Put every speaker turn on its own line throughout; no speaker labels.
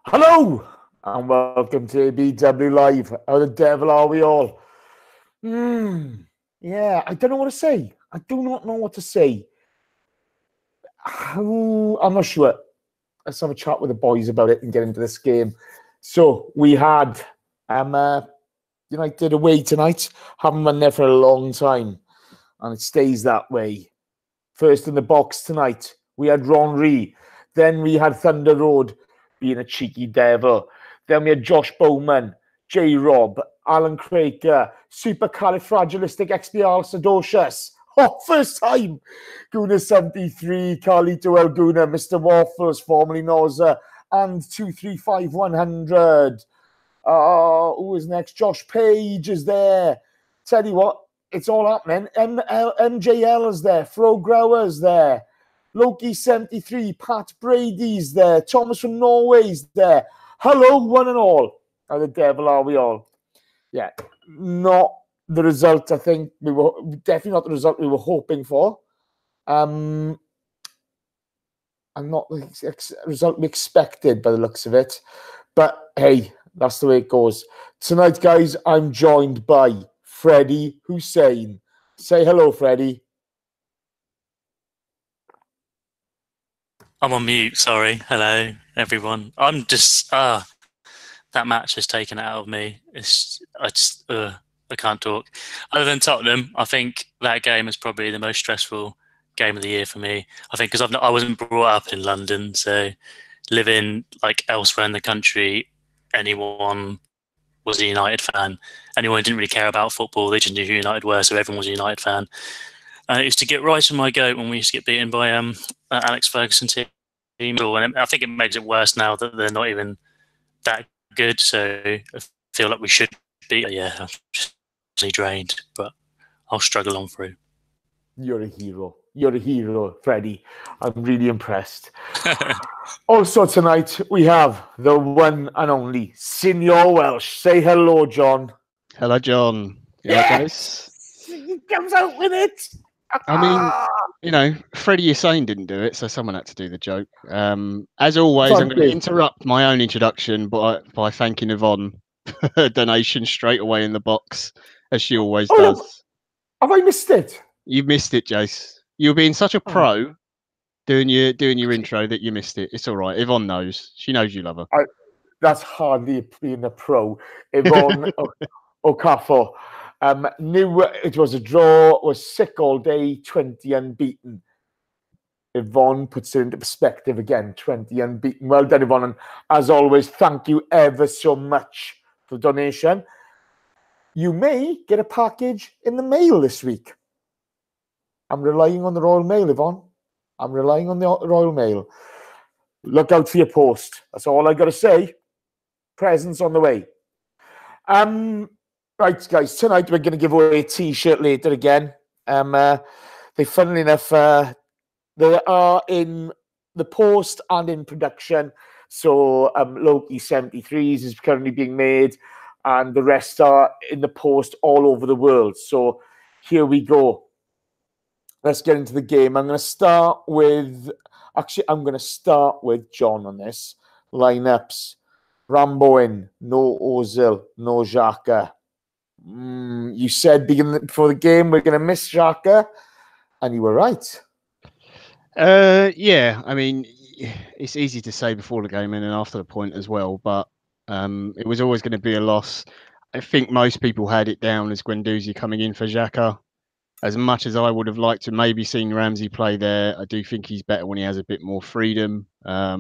Hello and welcome to BW Live. How the devil are we all? Yeah, I don't know what to say. I do not know what to say. I'm not sure. Let's have a chat with the boys about it and get into this game. So we had United away tonight. Haven't run there for a long time, and it stays that way. First in the box tonight, we had Ronry. Then we had Thunder Road being a cheeky devil. Then we had Josh Bowman, J. Rob, Alan Craker, Supercalifragilisticexpialidocious. Oh, first time. Guna 73, Carlito El Guna, Mr. Waffles, formerly Noza, and 235100. Who is next? Josh Page is there. Tell you what, it's all happening. MJL is there. Fro Grower's there. Loki 73, Pat Brady's there. Thomas from Norway's there. Hello, one and all. How the devil are we all? Yeah, not the result I think we were, definitely not the result we were hoping for. And not the result we expected by the looks of it. But hey, that's the way it goes. Tonight, guys, I'm joined by Freddie Hussein. Say hello, Freddie.
I'm on mute, sorry. Hello, everyone. I'm just, that match has taken it out of me. I can't talk. Other than Tottenham, I think that game is probably the most stressful game of the year for me. I think because I wasn't brought up in London, so living like elsewhere in the country, anyone was a United fan. Anyone who didn't really care about football, they just knew who United were, so everyone was a United fan. And it used to get right in my goat when we used to get beaten by Alex Ferguson team. And I think it makes it worse now that they're not even that good. So I feel like we should be. Yeah, I'm just really drained, but I'll struggle on through.
You're a hero. You're a hero, Freddie. I'm really impressed. Also tonight, we have the one and only Senior Welsh. Say hello, John.
Hello, John.
Yes! He comes out with it.
I mean, you know, Freddie Hussein didn't do it, so someone had to do the joke. As always, I'm going to interrupt my own introduction by thanking Yvonne for her donation straight away in the box, as she always does.
Have I missed it?
You missed it, Jace. You were being such a pro doing your intro that you missed it. It's all right. Yvonne knows. She knows you love her.
That's hardly being a pro. Yvonne Okafor. Knew it was a draw, was sick all day, 20 unbeaten. Yvonne puts it into perspective again, 20 unbeaten. Well done, Yvonne. And as always, thank you ever so much for the donation. You may get a package in the mail this week. I'm relying on the Royal Mail, Yvonne. I'm relying on the Royal Mail. Look out for your post. That's all I got to say. Presents on the way. Right, guys, tonight we're going to give away a T-shirt later again. They, funnily enough, they are in the post and in production. So Loki 73s is currently being made, and the rest are in the post all over the world. So here we go. Let's get into the game. I'm going to start with... Actually, I'm going to start with John on this. Lineups. Ramboin, no Ozil, no Xhaka. You said before the game we're going to miss Xhaka, and you were right.
Yeah, I mean, it's easy to say before the game and then after the point as well, but it was always going to be a loss. I think most people had it down as Guendouzi coming in for Xhaka. As much as I would have liked to maybe seen Ramsey play there, I do think he's better when he has a bit more freedom. I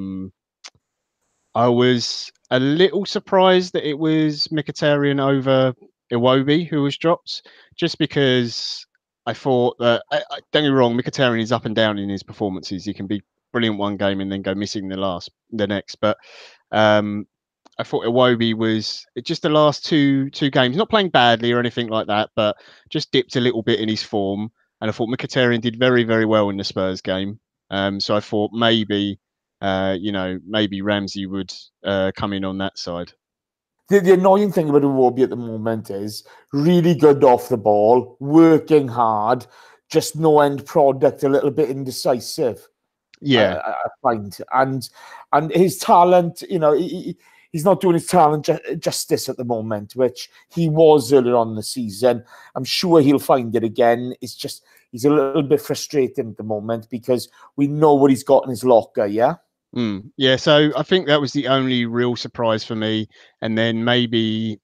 was a little surprised that it was Mkhitaryan over Iwobi who was dropped, just because I thought that, don't get me wrong, Mkhitaryan is up and down in his performances. He can be brilliant one game and then go missing the next. But I thought Iwobi was just the last two games, not playing badly or anything like that, but just dipped a little bit in his form. And I thought Mkhitaryan did very, very well in the Spurs game. So I thought maybe, maybe Ramsey would come in on that side.
The annoying thing about Iwobi at the moment is really good off the ball, working hard, just no end product, a little bit indecisive.
Yeah.
I find, and his talent, he's not doing his talent justice at the moment, which he was earlier on in the season. I'm sure he'll find it again. It's just he's a little bit frustrating at the moment because we know what he's got in his locker. Yeah.
Yeah. So I think that was the only real surprise for me, and then maybe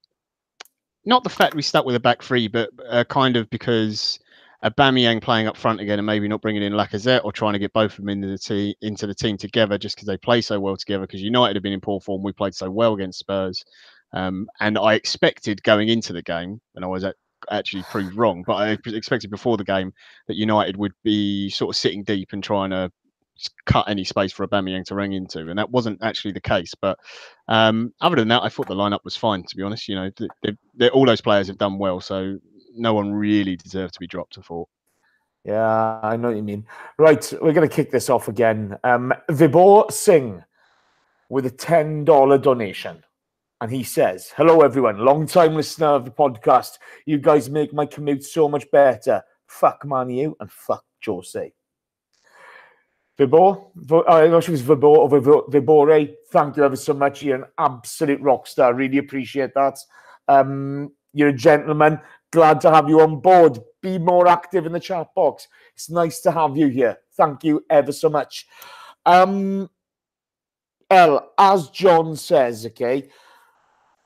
not the fact we stuck with a back three, but kind of because Aubameyang playing up front again and maybe not bringing in Lacazette or trying to get both of them into the team together just because they play so well together. Because United have been in poor form, we played so well against Spurs, and I expected going into the game, and I was actually proved wrong, but I expected before the game that United would be sort of sitting deep and trying to cut any space for Aubameyang to run into, and that wasn't actually the case. But other than that, I thought the lineup was fine, to be honest. All those players have done well, so no one really deserved to be dropped, I thought.
Yeah, I know what you mean. Right, we're going to kick this off again. Vibor Singh with a $10 donation. And he says, hello, everyone. Long-time listener of the podcast. You guys make my commute so much better. Fuck Man U and fuck Jose. Vibor, I know she was Vibor or Vibore. Thank you ever so much. You're an absolute rock star. Really appreciate that. You're a gentleman. Glad to have you on board. Be more active in the chat box. It's nice to have you here. Thank you ever so much. As John says, okay,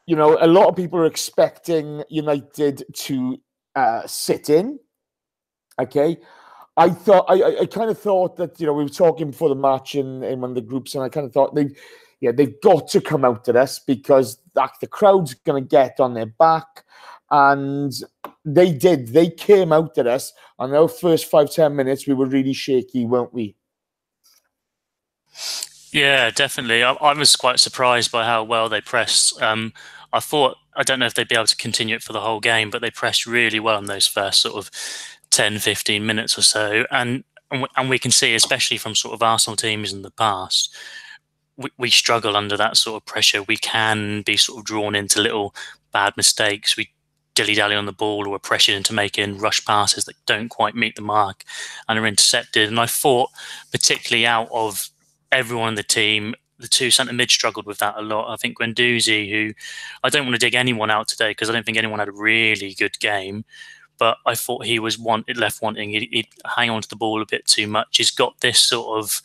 a lot of people are expecting United to sit in, okay? I kind of thought that, we were talking before the match in one of the groups, and I kind of thought they've got to come out at us because the crowd's going to get on their back. And they did. They came out at us. And our first 5-10 minutes, we were really shaky, weren't we?
Yeah, definitely. I was quite surprised by how well they pressed. I thought, I don't know if they'd be able to continue it for the whole game, but they pressed really well in those first sort of 10, 15 minutes or so. And we can see, especially from sort of Arsenal teams in the past, we struggle under that sort of pressure. We can be sort of drawn into little bad mistakes. We dilly-dally on the ball, or are pressured into making rush passes that don't quite meet the mark and are intercepted. And I thought, particularly out of everyone in the team, the two centre mid struggled with that a lot. I think Guendouzi, who I don't want to dig anyone out today because I don't think anyone had a really good game, but I thought he was left wanting. He'd hang on to the ball a bit too much. He's got this sort of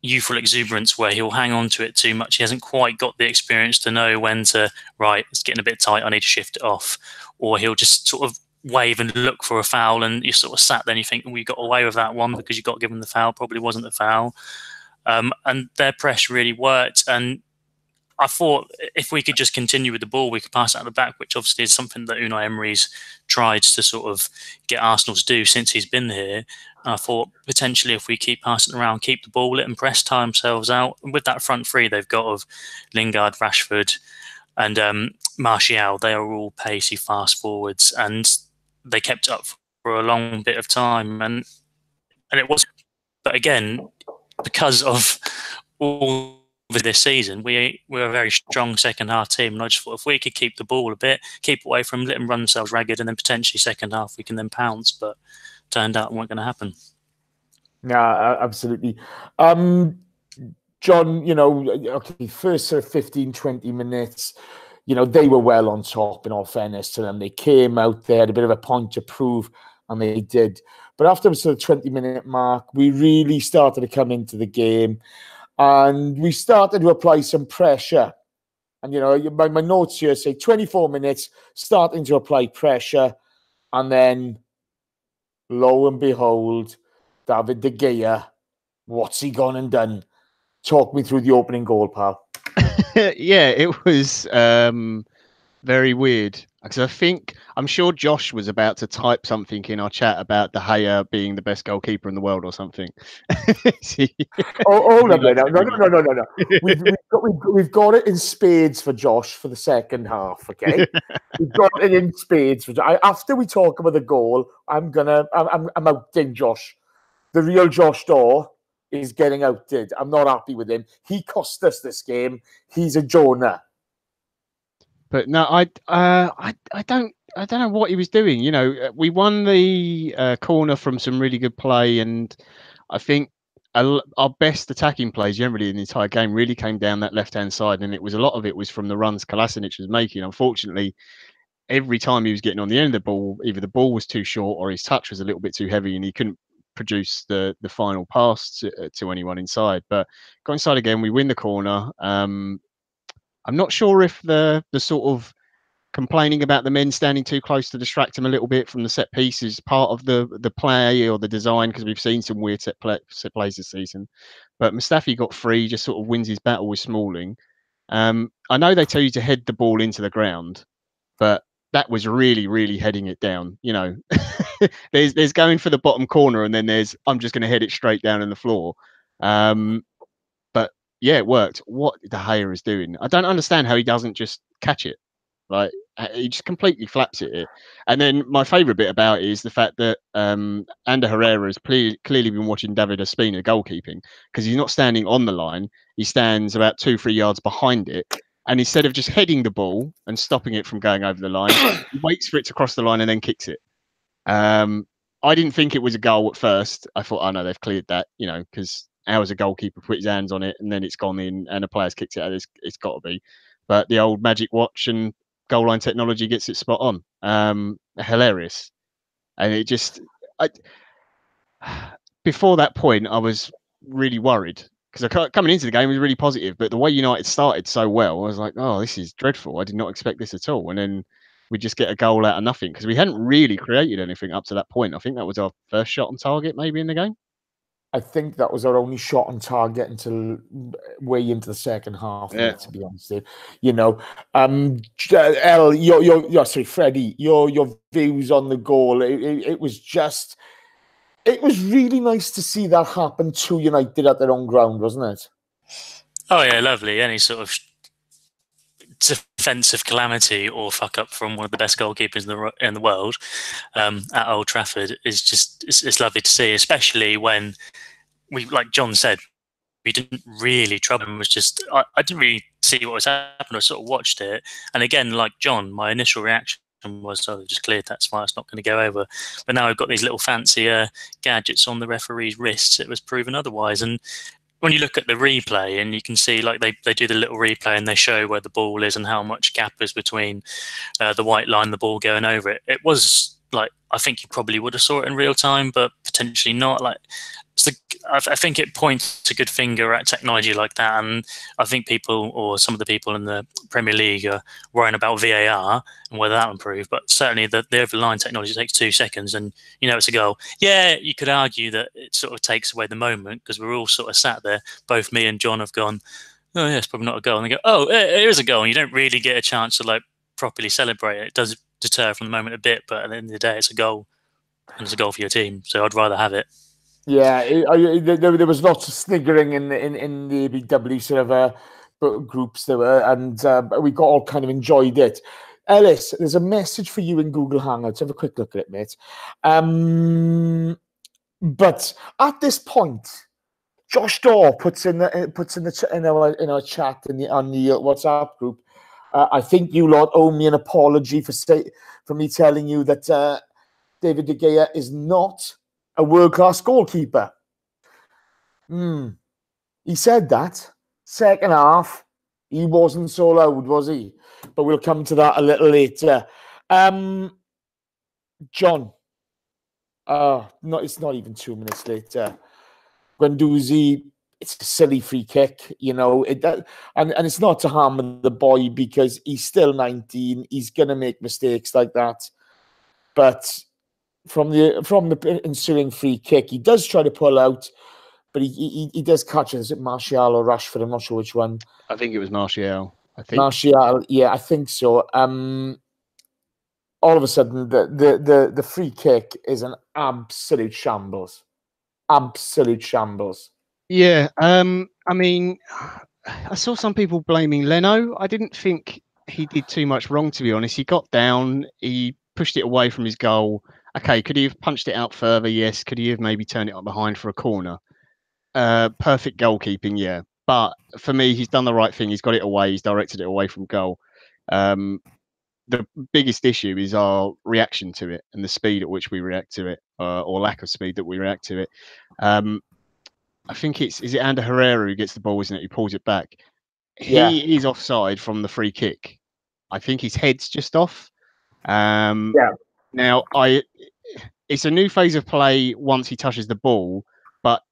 youthful exuberance where he'll hang on to it too much. He hasn't quite got the experience to know when to, right, it's getting a bit tight, I need to shift it off. Or he'll just sort of wave and look for a foul, and you sort of sat there and you think, we got away with that one because you got given the foul, probably wasn't the foul. And their press really worked. And I thought if we could just continue with the ball, we could pass it out the back, which obviously is something that Unai Emery's tried to sort of get Arsenal to do since he's been here. And I thought potentially if we keep passing around, keep the ball, let them press, tie themselves out. And with that front three they've got of Lingard, Rashford and Martial, they are all pacey, fast forwards, and they kept up for a long bit of time. And it was, but again, because of all this season, we're a very strong second half team, and I just thought if we could keep the ball a bit, keep away from them, let them run themselves ragged, and then potentially second half we can then pounce. But turned out it wasn't going to happen.
Yeah, absolutely. John, okay, first sort of 15, 20 minutes, they were well on top, in all fairness to them. They came out, they had a bit of a point to prove, and they did. But after the sort of 20-minute mark, we really started to come into the game, and we started to apply some pressure. And, my notes here say 24 minutes, starting to apply pressure, and then lo and behold, David De Gea, what's he gone and done? Talk me through the opening goal, pal.
Yeah, it was very weird. Because I'm sure Josh was about to type something in our chat about De Gea being the best goalkeeper in the world or something.
Oh, no. We've got it in spades for Josh for the second half, okay? We've got it in spades. After we talk about the goal, I'm outing Josh. The real Josh Daw is getting outed. I'm not happy with him. He cost us this game. He's a Jonah.
But no, I don't know what he was doing. We won the corner from some really good play, and I think our best attacking plays generally in the entire game really came down that left-hand side, and a lot of it was from the runs Kolasinac was making. Unfortunately, every time he was getting on the end of the ball, either the ball was too short or his touch was a little bit too heavy, and he couldn't produce the final pass to anyone inside. But got inside again, we win the corner. I'm not sure if the sort of complaining about the men standing too close to distract him a little bit from the set piece is part of the play or the design, because we've seen some weird set plays this season. But Mustafi got free, just sort of wins his battle with Smalling. I know they tell you to head the ball into the ground, but that was really, really heading it down. You know, there's going for the bottom corner, and then there's I'm just going to head it straight down on the floor. But yeah, it worked. What De Gea is doing, I don't understand how he doesn't just catch it. Like, he just completely flaps it. And then my favourite bit about it is the fact that Ander Herrera has clearly been watching David Ospina goalkeeping, because he's not standing on the line. He stands about 2-3 yards behind it. And instead of just heading the ball and stopping it from going over the line, he waits for it to cross the line and then kicks it. I didn't think it was a goal at first. I thought, oh no, they've cleared that, you know, because how as a goalkeeper put his hands on it and then it's gone in and a player's kicked it out? It's got to be. But the old magic watch and goal line technology gets it spot on. Hilarious. And it just, before that point, I was really worried, because coming into the game was really positive, but the way United started so well, I was like, oh, this is dreadful. I did not expect this at all. And then we just get a goal out of nothing, because we hadn't really created anything up to that point. I think that was our first shot on target maybe in the game.
I think that was our only shot on target until way into the second half, mate, to be honest. You know, Freddie, your views on the goal. It was really nice to see that happen to United at their own ground, wasn't it?
Oh yeah, lovely. Any sort of defensive calamity or fuck up from one of the best goalkeepers in the world at Old Trafford is just it's lovely to see, especially when we, like John said, we didn't really trouble him. It was just I didn't really see what was happening. I sort of watched it, and again, like John, my initial reaction was, oh, just cleared, that's why it's not going to go over. But now we've got these little fancy gadgets on the referee's wrists. It was proven otherwise. And when you look at the replay, and you can see, like, they do the little replay and they show where the ball is and how much gap is between the white line, the ball going over it. It was like, I think you probably would have saw it in real time, but potentially not. Like, I think it points a good finger at technology like that, and I think people, or some of the people in the Premier League, are worrying about VAR and whether that will improve. But certainly the over-the-line technology takes 2 seconds, and it's a goal. Yeah, you could argue that it sort of takes away the moment, because we're all sort of sat there. Both me and John have gone, oh yeah, it's probably not a goal, and they go, oh, it is a goal, and you don't really get a chance to like properly celebrate it. It does deter from the moment a bit, but at the end of the day, it's a goal, and it's a goal for your team. So I'd rather have it.
Yeah, there was lots of sniggering in the ABW sort of groups there were, and we all kind of enjoyed it. Ellis, there's a message for you in Google Hangouts. Have a quick look at it, mate. But at this point, Josh Daw puts in our chat on the WhatsApp group. I think you lot owe me an apology for me telling you that David De Gea is not a world-class goalkeeper. He said that. Second half, he wasn't so loud, was he? But we'll come to that a little later. John. It's not even 2 minutes later. Guendouzi, it's a silly free kick, and it's not to harm the boy, because he's still 19. He's going to make mistakes like that. But from the ensuing free kick, he does try to pull out, but he does catch it. Is it Martial or Rashford? I'm not sure which one.
I think it was Martial.
Martial, yeah, I think so. All of a sudden, the free kick is an absolute shambles. Absolute shambles.
Yeah, I mean, I saw some people blaming Leno. I didn't think he did too much wrong, to be honest. He got down, he pushed it away from his goal. Okay, could he have punched it out further? Yes. Could he have maybe turned it up behind for a corner? Perfect goalkeeping, yeah. But for me, he's done the right thing. He's got it away. He's directed it away from goal. The biggest issue is our reaction to it and the speed at which we react to it, or lack of speed that we react to it. I think is it Ander Herrera who gets the ball, isn't it? Who pulls it back.
Yeah.
He is offside from the free kick. I think his head's just off.
Yeah.
Now, it's a new phase of play once he touches the ball, but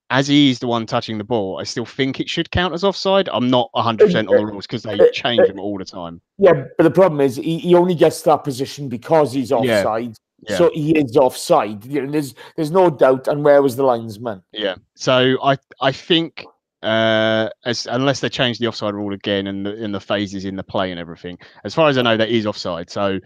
as he is the one touching the ball, I still think it should count as offside. I'm not 100% on the rules because they change them all the time.
Yeah, but the problem is he only gets that position because he's offside.
Yeah.
So he is offside. You know, there's no doubt. And where was the linesman?
Yeah. So I think unless they change the offside rule again and the phases in the play and everything, as far as I know, that is offside. So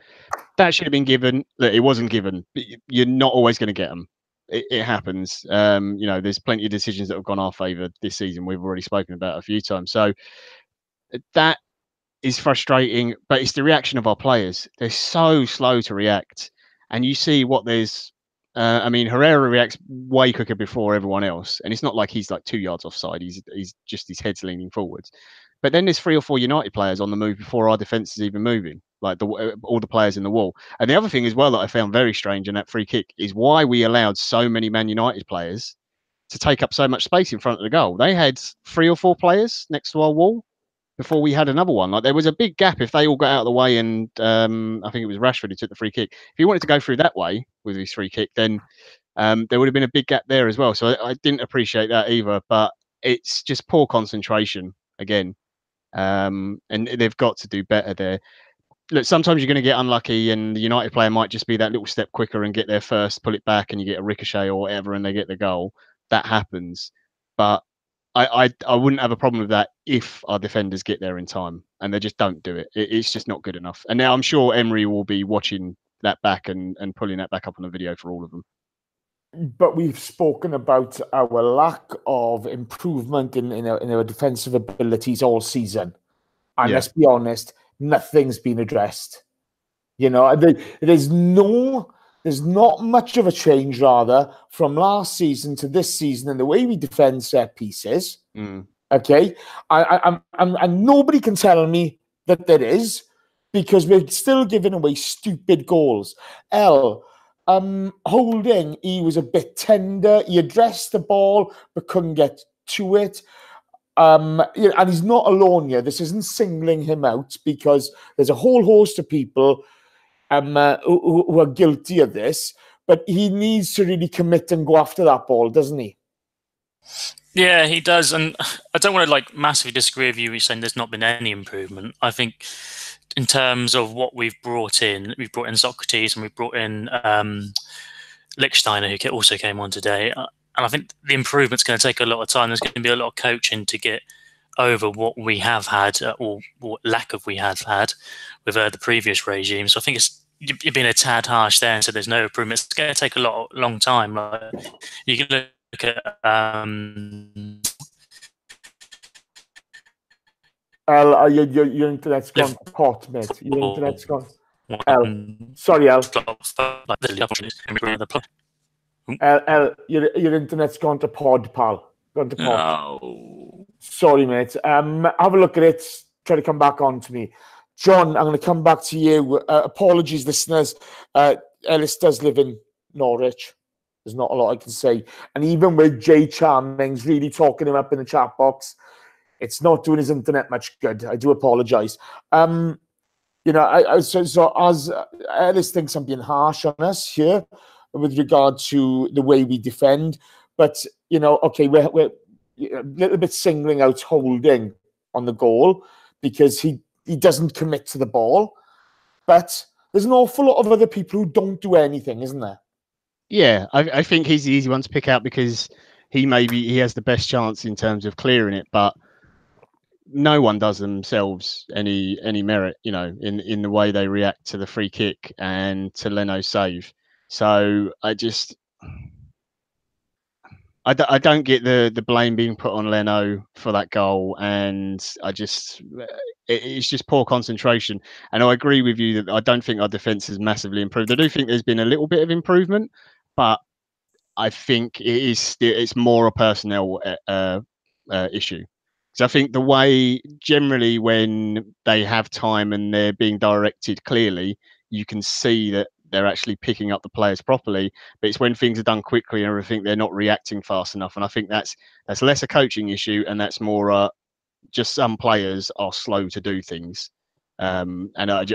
that should have been given. That it wasn't given. You're not always going to get them. It happens. There's plenty of decisions that have gone our favour this season. We've already spoken about a few times. So that is frustrating, but it's the reaction of our players. They're so slow to react, and you see what there's. Herrera reacts way quicker before everyone else, and it's not like he's like 2 yards offside. He's just his head's leaning forwards. But then there's 3 or 4 United players on the move before our defence is even moving, like all the players in the wall. And the other thing as well that I found very strange in that free kick is why we allowed so many Man United players to take up so much space in front of the goal. They had 3 or 4 players next to our wall before we had another one. Like there was a big gap if they all got out of the way, and I think it was Rashford who took the free kick. If he wanted to go through that way with his free kick, then there would have been a big gap there as well. So I didn't appreciate that either. But it's just poor concentration again, and they've got to do better there. Look, sometimes you're going to get unlucky, and the United player might just be that little step quicker and get there first, pull it back, and you get a ricochet or whatever, and they get the goal. That happens, but I wouldn't have a problem with that if our defenders get there in time, and they just don't do it. It's just not good enough. And now I'm sure Emery will be watching that back and pulling that back up on the video for all of them.
But we've spoken about our lack of improvement in our defensive abilities all season. And let's be honest, nothing's been addressed. You know, there's not much of a change, rather, from last season to this season in the way we defend set pieces. Okay, and nobody can tell me that there is, because we're still giving away stupid goals. Holding, he was a bit tender. He addressed the ball but couldn't get to it. And he's not alone here. This isn't singling him out, because there's a whole host of people who are guilty of this, but he needs to really commit and go after that ball, doesn't he?
Yeah, he does. And I don't want to massively disagree with you saying there's not been any improvement. I think in terms of what we've brought in Socrates, and we've brought in Lichtsteiner, who also came on today. And I think the improvement's going to take a lot of time. There's going to be a lot of coaching to get over what we have had, or what lack of we have had with the previous regime. So I think you're being a tad harsh there, and so there's no improvement. It's going to take a long time. You can look at
your internet's gone to pot, mate. Your internet's gone. Sorry, Al. Your internet's gone to pod, pal. Gone to pod.
No.
Sorry, mate. Have a look at it. Try to come back on to me. John, I'm going to come back to you. Apologies, listeners. Ellis does live in Norwich. There's not a lot I can say. And even with Jay Charming's really talking him up in the chat box, it's not doing his internet much good. I do apologise. So as Ellis thinks I'm being harsh on us here with regard to the way we defend, but okay, we're a little bit singling out Holding on the goal because he doesn't commit to the ball, but there's an awful lot of other people who don't do anything, isn't there?
Yeah, I think he's the easy one to pick out because he has the best chance in terms of clearing it, but no one does themselves any merit, in the way they react to the free kick and to Leno's save. So I don't get the blame being put on Leno for that goal, and it's just poor concentration. And I agree with you that I don't think our defence has massively improved. I do think there's been a little bit of improvement, but I think it's more a personnel issue. So I think the way generally when they have time and they're being directed clearly, you can see that they're actually picking up the players properly. But it's when things are done quickly and everything, they're not reacting fast enough. And I think that's less a coaching issue, and that's more just some players are slow to do things. And I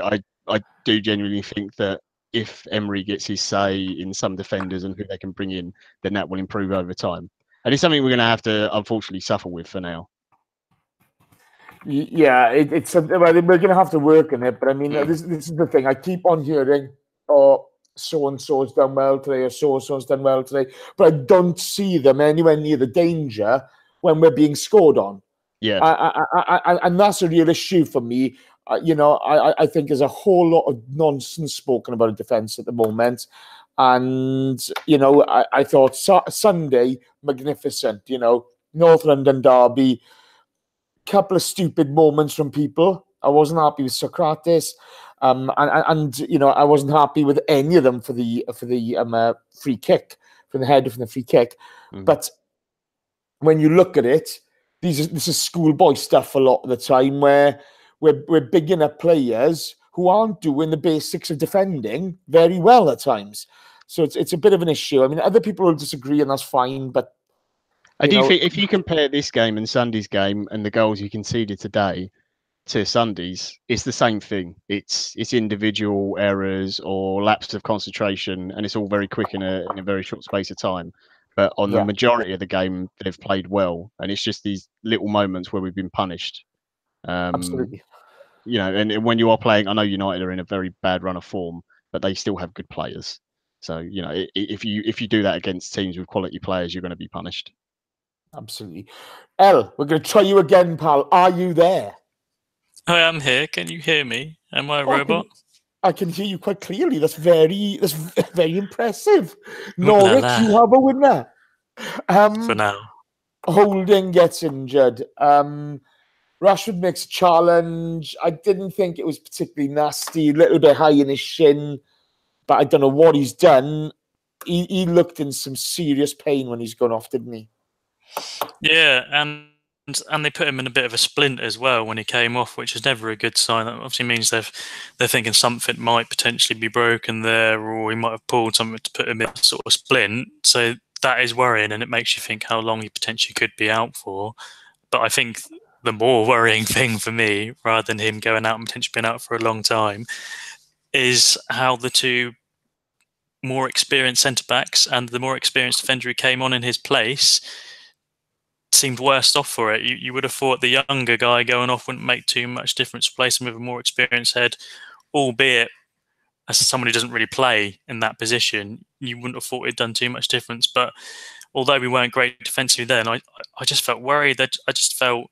do genuinely think that if Emery gets his say in some defenders and who they can bring in, then that will improve over time. And it's something we're going to have to unfortunately suffer with for now.
Yeah, it's something. Well, we're going to have to work on it. But I mean, this is the thing. I keep on hearing, "Oh, so and so's done well today," or "so and so's done well today," but I don't see them anywhere near the danger when we're being scored on.
Yeah,
and that's a real issue for me. I think there's a whole lot of nonsense spoken about defence at the moment. And, I thought Sunday, magnificent, North London derby, couple of stupid moments from people. I wasn't happy with Socrates. And I wasn't happy with any of them for the free kick, from the header from the free kick. But when you look at it, this is schoolboy stuff a lot of the time, where we're bigging up players who aren't doing the basics of defending very well at times. So it's a bit of an issue. I mean, other people will disagree, and that's fine. But
I do think if you compare this game and Sunday's game and the goals you conceded today to Sunday's, it's the same thing. It's individual errors or lapses of concentration, and it's all very quick in a very short space of time. But on the majority of the game, they've played well, and it's just these little moments where we've been punished.
Absolutely.
And when you are playing, I know United are in a very bad run of form, but they still have good players. So if you do that against teams with quality players, you're going to be punished.
Absolutely. El, we're going to try you again, pal. Are you there?
I am here. Can you hear me? Am I a robot?
I can hear you quite clearly. That's very impressive. Norwich, you have a winner.
For now.
Holding gets injured. Rashford makes a challenge. I didn't think it was particularly nasty. A little bit high in his shin, but I don't know what he's done. He looked in some serious pain when he's gone off, didn't he?
Yeah, and they put him in a bit of a splint as well when he came off, which is never a good sign. That obviously means they're thinking something might potentially be broken there, or he might have pulled something to put him in a sort of splint. So that is worrying, and it makes you think how long he potentially could be out for. But I think the more worrying thing for me, rather than him going out and potentially being out for a long time, is how the two more experienced centre-backs and the more experienced defender who came on in his place seemed worse off for it. You would have thought the younger guy going off wouldn't make too much difference, replacing with a more experienced head, albeit as someone who doesn't really play in that position, you wouldn't have thought it'd done too much difference. But although we weren't great defensively then, I just felt worried. That I just felt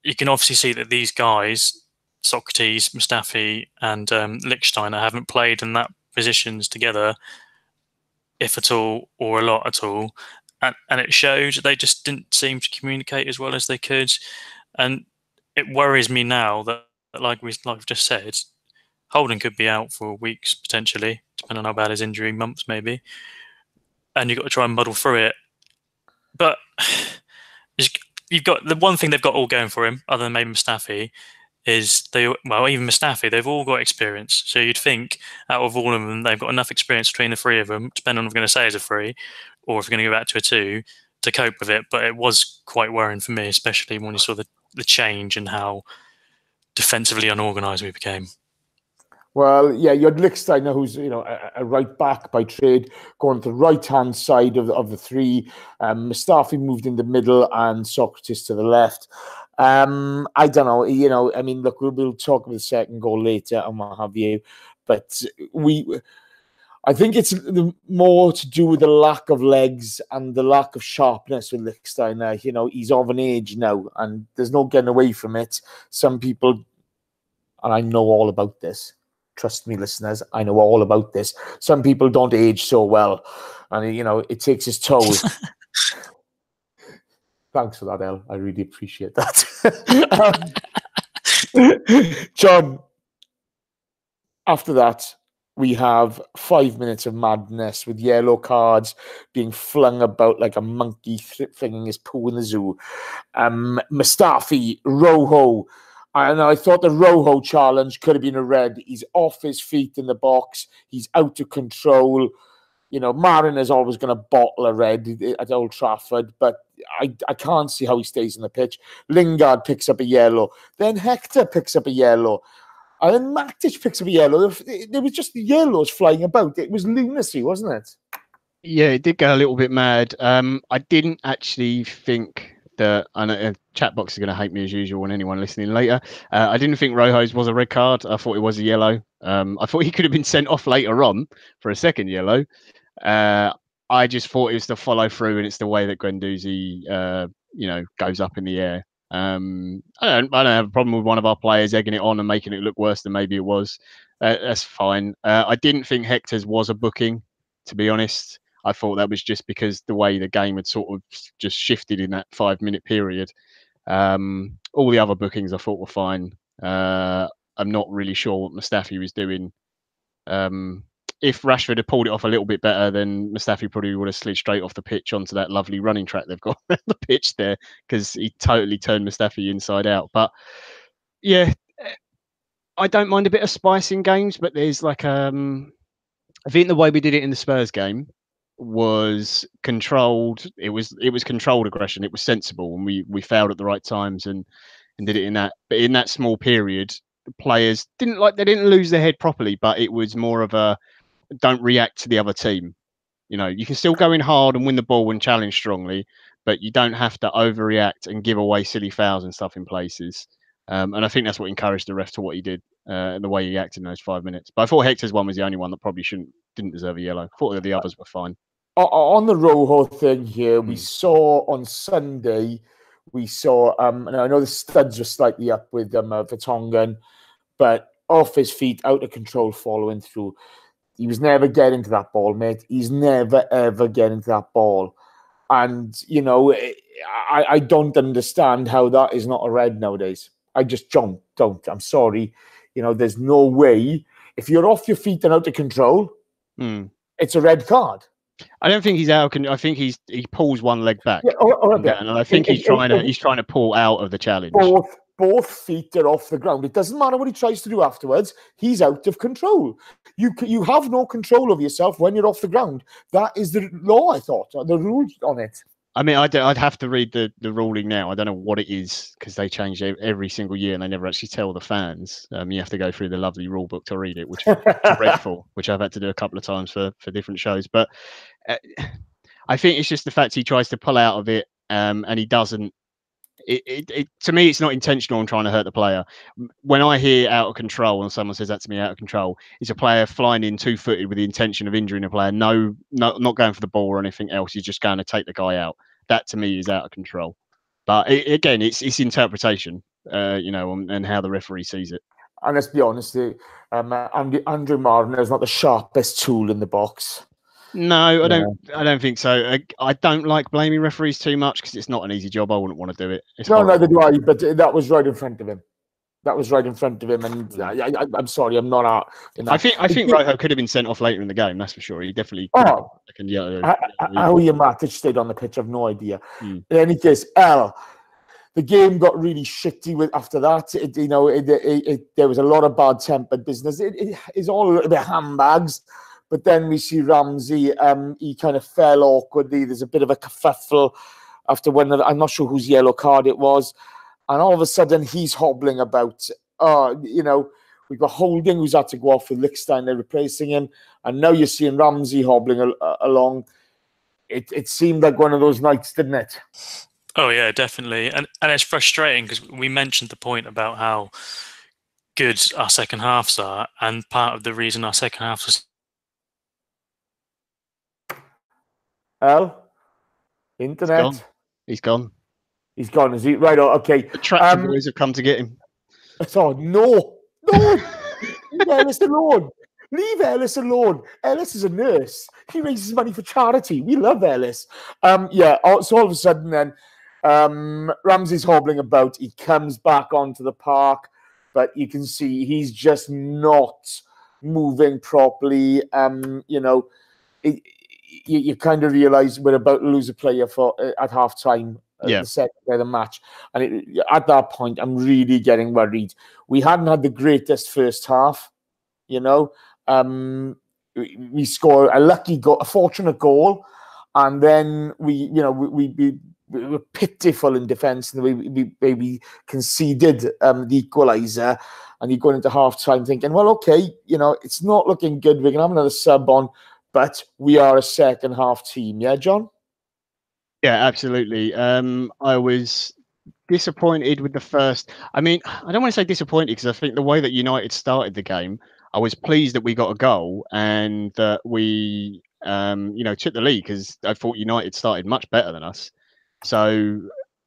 you can obviously see that these guys, Socrates, Mustafi and Lichtsteiner, haven't played in that positions together, if at all, or a lot at all. And it showed. They just didn't seem to communicate as well as they could. And it worries me now that like we've just said, Holden could be out for weeks, potentially, depending on how bad his injury, months maybe. And you've got to try and muddle through it. But you've got the one thing they've got all going for him, other than maybe Mustafi, is even Mustafi, they've all got experience. So you'd think out of all of them, they've got enough experience between the three of them, depending on if we're going to say as a three, or if we're going to go back to a two, to cope with it. But it was quite worrying for me, especially when you saw the change and how defensively unorganised we became.
Well, yeah, you had Lichtsteiner, who's a right back by trade, going to the right-hand side of the three. Mustafi moved in the middle and Socrates to the left. I don't know, I mean, look, we'll talk about the second goal later and what have you. But I think it's more to do with the lack of legs and the lack of sharpness with Lichtsteiner. He's of an age now, and there's no getting away from it. Some people, and I know all about this, trust me, listeners, I know all about this. Some people don't age so well, and it takes its toll. Thanks for that, El. I really appreciate that. John, after that, we have 5 minutes of madness with yellow cards being flung about like a monkey flinging his poo in the zoo. Mustafi, Rojo, And I thought the Rojo challenge could have been a red. He's off his feet in the box. He's out of control. You know, Marina's always going to bottle a red at Old Trafford, but I can't see how he stays on the pitch. Lingard picks up a yellow. Then Hector picks up a yellow. And then Matic picks up a yellow. There was just yellows flying about. It was lunacy, wasn't it?
Yeah, it did go a little bit mad. I didn't actually think that, and chat box is going to hate me as usual when anyone listening later. I didn't think Rojo's was a red card. I thought it was a yellow. I thought he could have been sent off later on for a second yellow. I just thought it was the follow through, and it's the way that Guendouzi, goes up in the air. I don't have a problem with one of our players egging it on and making it look worse than maybe it was. That's fine. I didn't think Hector's was a booking, to be honest. I thought that was just because the way the game had sort of just shifted in that 5-minute period. All the other bookings I thought were fine. I'm not really sure what Mustafi was doing. If Rashford had pulled it off a little bit better, then Mustafi probably would have slid straight off the pitch onto that lovely running track they've got around the pitch there, because he totally turned Mustafi inside out. But yeah, I don't mind a bit of spice in games, but there's like I think the way we did it in the Spurs game was controlled. It was controlled aggression. It was sensible, and we failed at the right times and did it in that. But in that small period, the players didn't lose their head properly, but it was more of a don't react to the other team. You know, you can still go in hard and win the ball and challenge strongly, but you don't have to overreact and give away silly fouls and stuff in places. And I think that's what encouraged the ref to what he did and the way he acted in those 5 minutes. But I thought Hector's one was the only one that probably didn't deserve a yellow. I thought that the others were fine.
On the Rojo thing here, we saw on Sunday, and I know the studs were slightly up with Vertonghen, but off his feet, out of control, following through. He was never getting to that ball, mate. He's never, ever getting to that ball. And, you know, I don't understand how that is not a red nowadays. I just don't. I'm sorry. You know, there's no way. If you're off your feet and out of control, it's a red card.
I don't think he's out. I think he pulls one leg back, and I think he's trying to pull out of the challenge.
Both feet are off the ground. It doesn't matter what he tries to do afterwards. He's out of control. You have no control of yourself when you're off the ground. That is the law, I thought, the rules on it.
I mean, I'd have to read the ruling now. I don't know what it is, because they change every single year and they never actually tell the fans. You have to go through the lovely rule book to read it, which is dreadful, which I've had to do a couple of times for different shows. But I think it's just the fact he tries to pull out of it and he doesn't. To me, it's not intentional on trying to hurt the player. When I hear out of control and someone says that to me, out of control, it's a player flying in 2-footed with the intention of injuring a player. No, not going for the ball or anything else. He's just going to take the guy out. That to me is out of control. But again, it's interpretation, and how the referee sees it.
And let's be honest, Andrew Marner is not the sharpest tool in the box.
No, I don't think so. I don't like blaming referees too much because it's not an easy job. I wouldn't want to do it.
Neither do I. But that was right in front of him. And I'm sorry, I'm not out.
I think Rojo could have been sent off later in the game. That's for sure. He definitely.
How Matic stayed on the pitch, I've no idea. In any case, the game got really shitty after that. There was a lot of bad-tempered business. It's all a little bit handbags. But then we see Ramsey, he kind of fell awkwardly. There's a bit of a kerfuffle after I'm not sure whose yellow card it was. And all of a sudden, he's hobbling about. We've got Holding, who's had to go off with Lichtstein. They're replacing him. And now you're seeing Ramsey hobbling along. It seemed like one of those nights, didn't it?
Oh, yeah, definitely. And it's frustrating because we mentioned the point about how good our second halves are. And part of the reason our second half was...
Internet.
He's gone.
He's gone, is he? Right, okay.
The tractor boys have come to get him.
Oh, no. Leave Ellis alone. Leave Ellis alone. Ellis is a nurse. He raises money for charity. We love Ellis. So all of a sudden then, Ramsey's hobbling about. He comes back onto the park, but you can see he's just not moving properly. You kind of realise we're about to lose a player at half time.
Yeah.
the second day of the match. And at that point, I'm really getting worried. We hadn't had the greatest first half, you know. We scored a lucky goal, a fortunate goal, and then we were pitiful in defence, and we conceded the equaliser. And you're going into half time thinking, well, okay, it's not looking good. We're gonna have another sub on, but we are a second half team, yeah, John?
Yeah, absolutely. I was disappointed with the first. I mean, I don't want to say disappointed because I think the way that United started the game, I was pleased that we got a goal and that we, took the lead because I thought United started much better than us. So,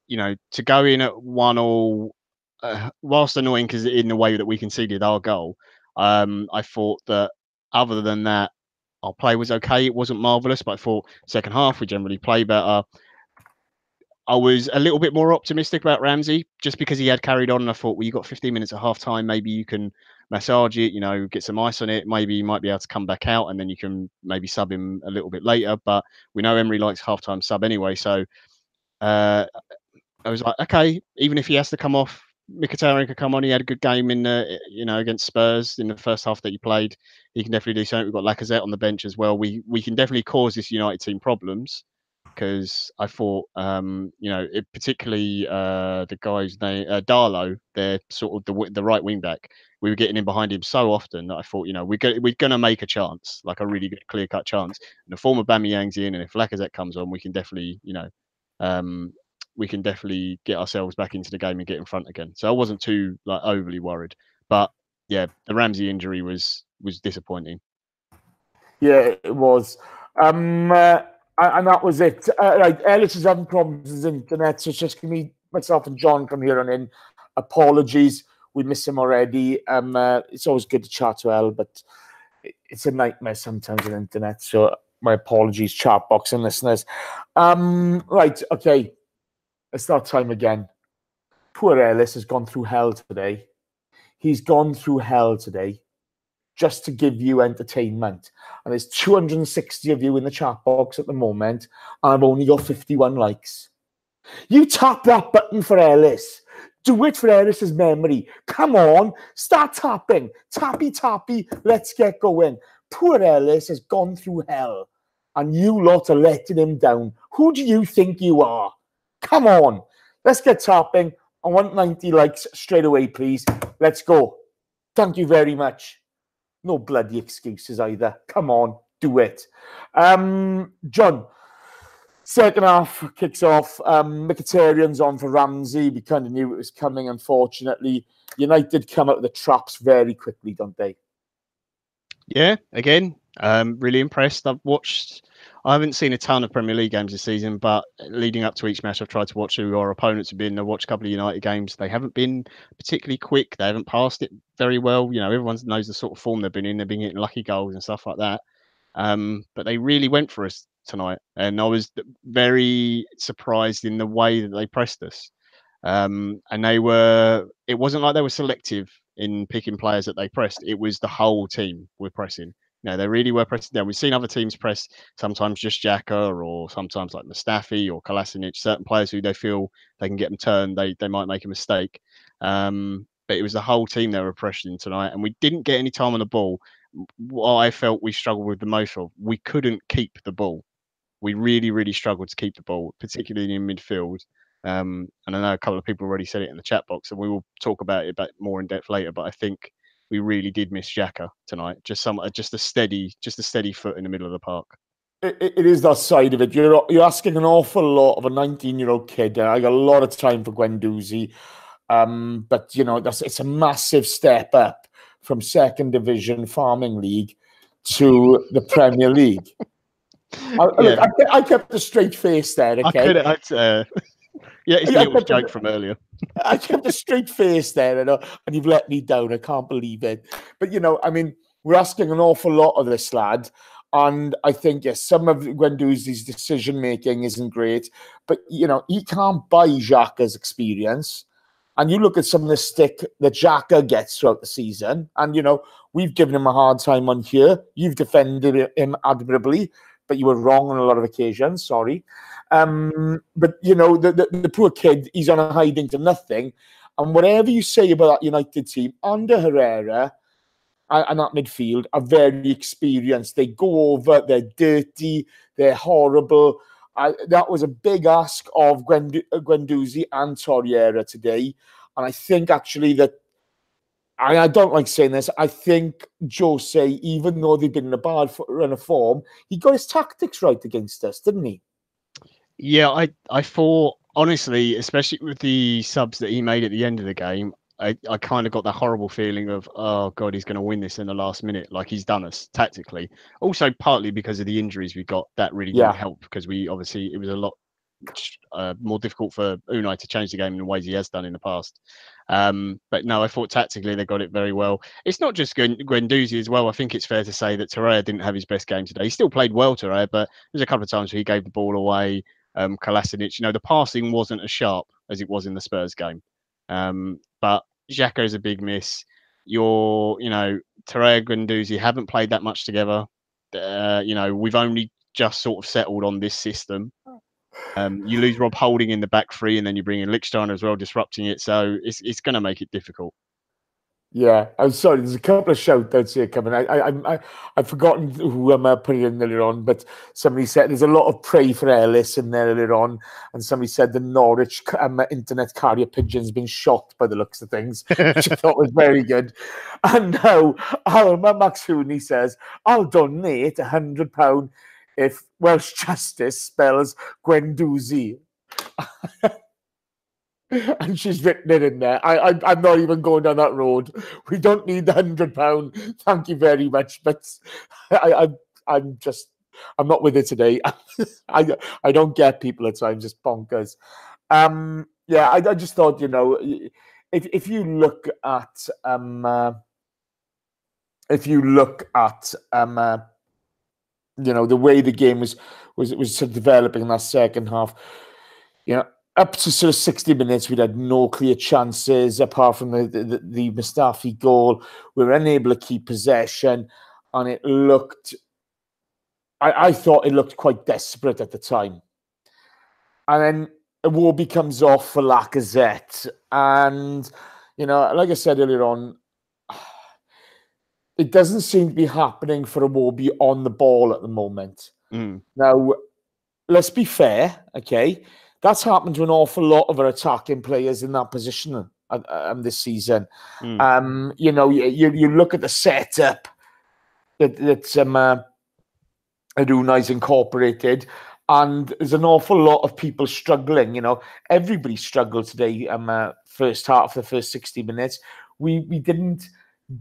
to go in at 1-1, whilst annoying because in the way that we conceded our goal, I thought that other than that, our play was okay. It wasn't marvellous, but I thought second half we generally play better. I was a little bit more optimistic about Ramsey just because he had carried on. And I thought, well, you got 15 minutes at half time. Maybe you can massage it, get some ice on it. Maybe you might be able to come back out and then you can maybe sub him a little bit later. But we know Emery likes halftime sub anyway. So I was like, okay, even if he has to come off, Mkhitaryan could come on. He had a good game in, against Spurs in the first half that he played. He can definitely do something. We've got Lacazette on the bench as well. We can definitely cause this United team problems. Because I thought, particularly the guy's name, Darlow, they're sort of the right wing back. We were getting in behind him so often that I thought, we're going to make a chance, like a really good clear cut chance. And the form of Aubameyang's in, and if Lacazette comes on, we can definitely, get ourselves back into the game and get in front again. So I wasn't too overly worried, but yeah, the Ramsey injury was disappointing.
Yeah, it was. And that was it. Ellis is having problems with his internet, so it's just me, myself and John from here on in. Apologies, we miss him already. It's always good to chat to El, but it's a nightmare sometimes on the internet, so my apologies, chat box and listeners. Right, okay, it's that time again. Poor Ellis has gone through hell today. He's gone through hell today just to give you entertainment. And there's 260 of you in the chat box at the moment, and I've only got 51 likes. You tap that button for Ellis. Do it for Ellis's memory. Come on, start tapping. Tappy, tappy, let's get going. Poor Ellis has gone through hell, and you lot are letting him down. Who do you think you are? Come on, let's get tapping. I want 90 likes straight away, please. Let's go. Thank you very much. No bloody excuses either. Come on, do it. John, second half kicks off. Mkhitaryan's on for Ramsey. We kind of knew it was coming, unfortunately. United come out of the traps very quickly, don't they?
Yeah, again, really impressed. I haven't seen a ton of Premier League games this season, but leading up to each match, I've tried to watch who our opponents have been. I watched a couple of United games. They haven't been particularly quick. They haven't passed it very well. Everyone knows the sort of form they've been in. They've been getting lucky goals and stuff like that. But they really went for us tonight. And I was very surprised in the way that they pressed us. And it wasn't like they were selective in picking players that they pressed. It was the whole team were pressing. They really were pressing down. We've seen other teams press sometimes just Xhaka or sometimes like Mustafi or Kolasinac, certain players who they feel they can get them turned. They might make a mistake. But it was the whole team they were pressing tonight, and we didn't get any time on the ball. What I felt we struggled with the most of, we couldn't keep the ball. We really, really struggled to keep the ball, particularly in midfield. And I know a couple of people already said it in the chat box, and we will talk about it more in depth later. But I think we really did miss Xhaka tonight. Just a steady foot in the middle of the park.
It is that side of it. You're asking an awful lot of a 19-year-old kid. I got a lot of time for Guendouzi, but it's a massive step up from second division farming league to the Premier League. I kept a straight face there. Okay,
it's a little joke from earlier.
I kept a straight face there, and you've let me down. I can't believe it. But we're asking an awful lot of this lad, and I think some of Guendouzi's decision making isn't great. But he can't buy Xhaka's experience. And you look at some of the stick that Xhaka gets throughout the season, and we've given him a hard time on here. You've defended him admirably. but you were wrong on a lot of occasions. Sorry. But, you know, the poor kid, he's on a hiding to nothing. And whatever you say about that United team, under Herrera and that midfield are very experienced. They go over, they're dirty, they're horrible. That was a big ask of Guendouzi and Torreira today. And I think actually that, I don't like saying this, I think Jose, even though they've been in a bad run of form, he got his tactics right against us, didn't he?
Yeah, I thought, honestly, especially with the subs that he made at the end of the game, I kind of got that horrible feeling of, oh, God, he's going to win this in the last minute, like he's done us tactically. Also, partly because of the injuries we got, that really didn't help, because it was a lot more difficult for Unai to change the game in the ways he has done in the past. But no, I thought tactically they got it very well. It's not just Guendouzi as well. I think it's fair to say that Torreira didn't have his best game today. He still played well, Torreira, but there's a couple of times where he gave the ball away. Kolasinac, you know, the passing wasn't as sharp as it was in the Spurs game. But Xhaka's a big miss. Torreira, Guendouzi haven't played that much together. You know, we've only just sort of settled on this system. You lose Rob Holding in the back three, and then you bring in Lichtsteiner as well, disrupting it. So it's going to make it difficult.
Yeah, I'm sorry. There's a couple of shout-outs here coming. I've forgotten who put it in earlier on, but somebody said there's a lot of pray for Ellis in there earlier on, and somebody said the Norwich internet carrier pigeon's been shot by the looks of things, which I thought was very good. And now, Max Hooney says, I'll donate £100 if Welsh Justice spells Guendouzi. And she's written it in there. I'm not even going down that road. We don't need the £100. Thank you very much. But I'm not with it today. I don't get people at times. It's bonkers. Yeah, I just thought, you know, if you look at you know, the way the game was sort of developing in that second half, you know, up to sort of 60 minutes, we'd had no clear chances apart from the Mustafi goal. We were unable to keep possession, and it looked, I thought it looked quite desperate at the time. And then Iwobi comes off for Lacazette. And, you know, like I said earlier on, it doesn't seem to be happening for Iwobi on the ball at the moment. Now, let's be fair, okay? That's happened to an awful lot of our attacking players in that position this season. You know, you look at the setup that Unai's incorporated, and there's an awful lot of people struggling. You know, everybody struggled today. First half, the first 60 minutes, we didn't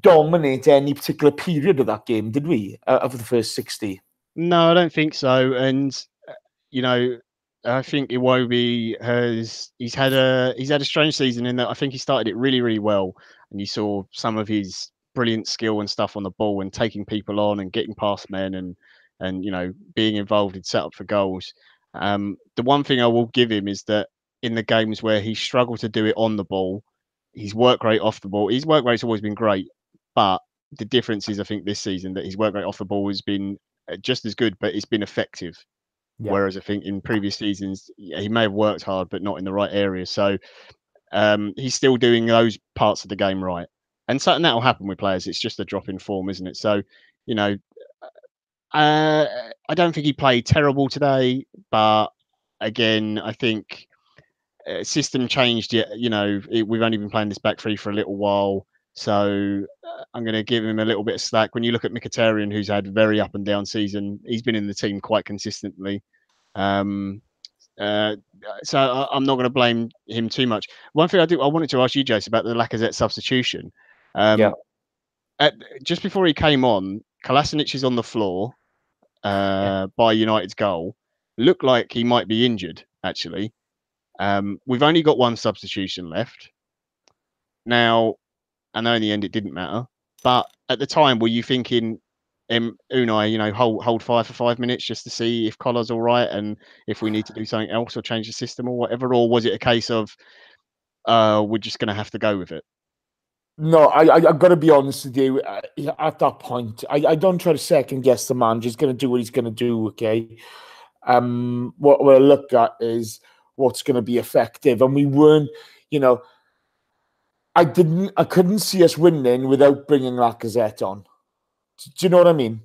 dominate any particular period of that game, did we? Of the first 60?
No, I don't think so. And you know, I think Iwobi he's had a strange season in that I think he started it really, really well, and you saw some of his brilliant skill and stuff on the ball and taking people on and getting past men and you know, being involved in setup for goals. The one thing I will give him is that in the games where he struggled to do it on the ball, his work rate off the ball, his work rate's always been great, but the difference is I think this season that his work rate off the ball has been just as good, but it's been effective. Yeah. Whereas I think in previous seasons, he may have worked hard, but not in the right area. So he's still doing those parts of the game right. And something that will happen with players. It's just a drop in form, isn't it? So, you know, I don't think he played terrible today. But again, I think system changed. You know, we've only been playing this back three for a little while. So I'm going to give him a little bit of slack. When you look at Mkhitaryan, who's had a very up and down season, he's been in the team quite consistently. So I'm not going to blame him too much. One thing I wanted to ask you, Jace, about the Lacazette substitution. Just before he came on, Kolasinac is on the floor by United's goal. Looked like he might be injured, actually. We've only got one substitution left. Now, I know in the end it didn't matter, but at the time, were you thinking, Unai, you know, hold fire for 5 minutes just to see if Collar's all right and if we need to do something else or change the system or whatever? Or was it a case of we're just going to have to go with it?
No, I've got to be honest with you. At that point, I don't try to second guess the man. He's going to do what he's going to do. Okay. What I look at is what's going to be effective, and we weren't. You know, I couldn't see us winning without bringing Lacazette on. Do you know what I mean?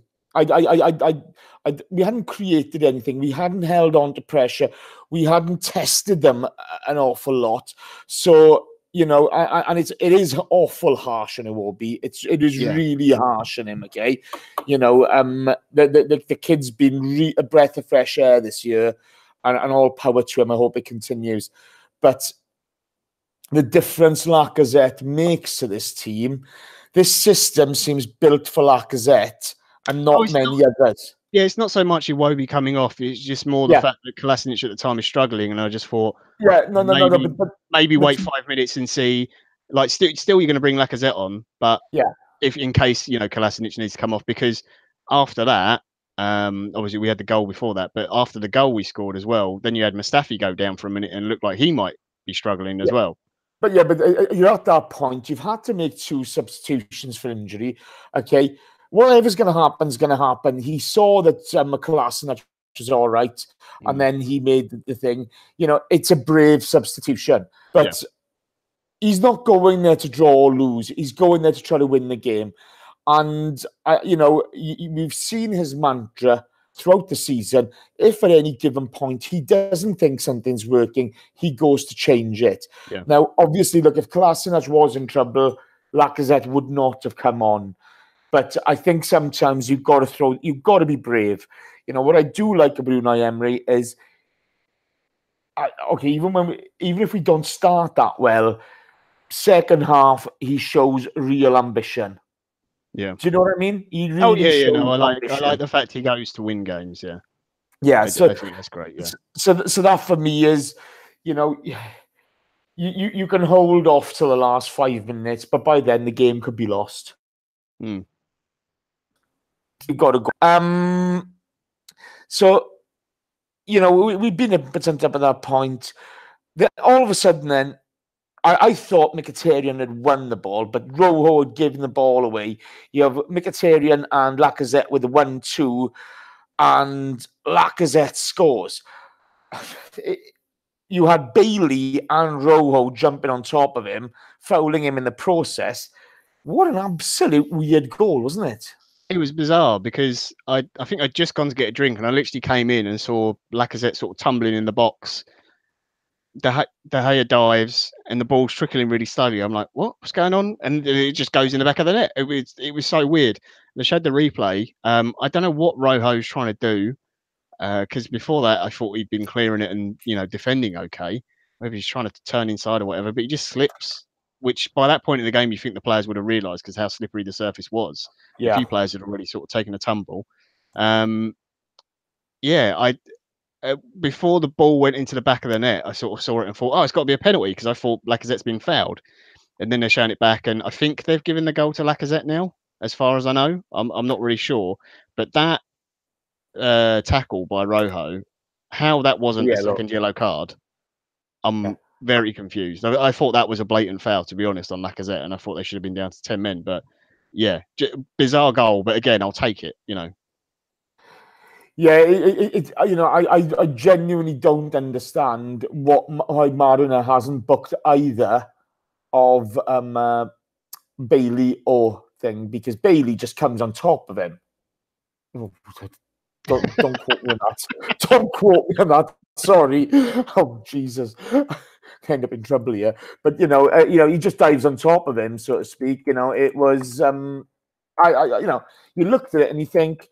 We hadn't created anything. We hadn't held on to pressure. We hadn't tested them an awful lot. So, you know, and it is awful harsh on Iwobi. It is really harsh on him. Okay, you know, the kid's been a breath of fresh air this year, and all power to him. I hope it continues. But the difference Lacazette makes to this team, this system seems built for Lacazette and not many others.
Yeah, it's not so much Iwobi coming off. It's just more the fact that Kolasinac at the time is struggling, and I just thought, maybe wait 5 minutes and see. Like, still, you're going to bring Lacazette on, but if in case Kolasinac needs to come off, because after that, obviously we had the goal before that, but after the goal we scored as well, then you had Mustafi go down for a minute and look like he might be struggling as well.
But you're at that point. You've had to make 2 substitutions for injury. Okay, whatever's going to happen is going to happen. He saw that Kolasinac was all right, and then he made the thing. You know, it's a brave substitution, but he's not going there to draw or lose. He's going there to try to win the game. And we've seen his mantra throughout the season. If at any given point he doesn't think something's working, he goes to change it. Yeah. Now, obviously, look, if Kolasinac was in trouble, Lacazette would not have come on. But I think sometimes you've got to be brave. You know, what I do like about Unai Emery is, even if we don't start that well, second half, he shows real ambition.
Yeah.
Do you know what I mean? He really
I like the fact he goes to win games. Yeah.
Yeah.
I think that's great. Yeah.
So that for me is, you can hold off till the last 5 minutes, but by then the game could be lost. You've got to go. So, we've been a bit up at that point. All of a sudden, then, I thought Mkhitaryan had won the ball, but Rojo had given the ball away. You have Mkhitaryan and Lacazette with the 1-2, and Lacazette scores. You had Bailey and Rojo jumping on top of him, fouling him in the process. What an absolute weird goal, wasn't it?
It was bizarre because I think I'd just gone to get a drink, and I literally came in and saw Lacazette sort of tumbling in the box. De Gea dives and the ball's trickling really slowly. I'm like, what's going on? And it just goes in the back of the net. It was so weird. They showed the replay. I don't know what Rojo's trying to do, because before that I thought he'd been clearing it and defending okay. Maybe he's trying to turn inside or whatever, but he just slips. Which by that point in the game, you think the players would have realised because how slippery the surface was. Yeah. A few players had already sort of taken a tumble. Before the ball went into the back of the net, I sort of saw it and thought, it's got to be a penalty because I thought Lacazette's been fouled. And then they're showing it back, and I think they've given the goal to Lacazette now, as far as I know. I'm not really sure. But that tackle by Rojo, how that wasn't a second yellow card, I'm very confused. I thought that was a blatant foul, to be honest, on Lacazette, and I thought they should have been down to 10 men. But yeah, bizarre goal. But again, I'll take it,
Yeah, I genuinely don't understand why Maruna hasn't booked either of Bailey or thing, because Bailey just comes on top of him. Oh, don't quote me on that. Don't quote me on that. Sorry. Oh Jesus, end up in trouble here. But he just dives on top of him, so to speak. It was you looked at it and you think,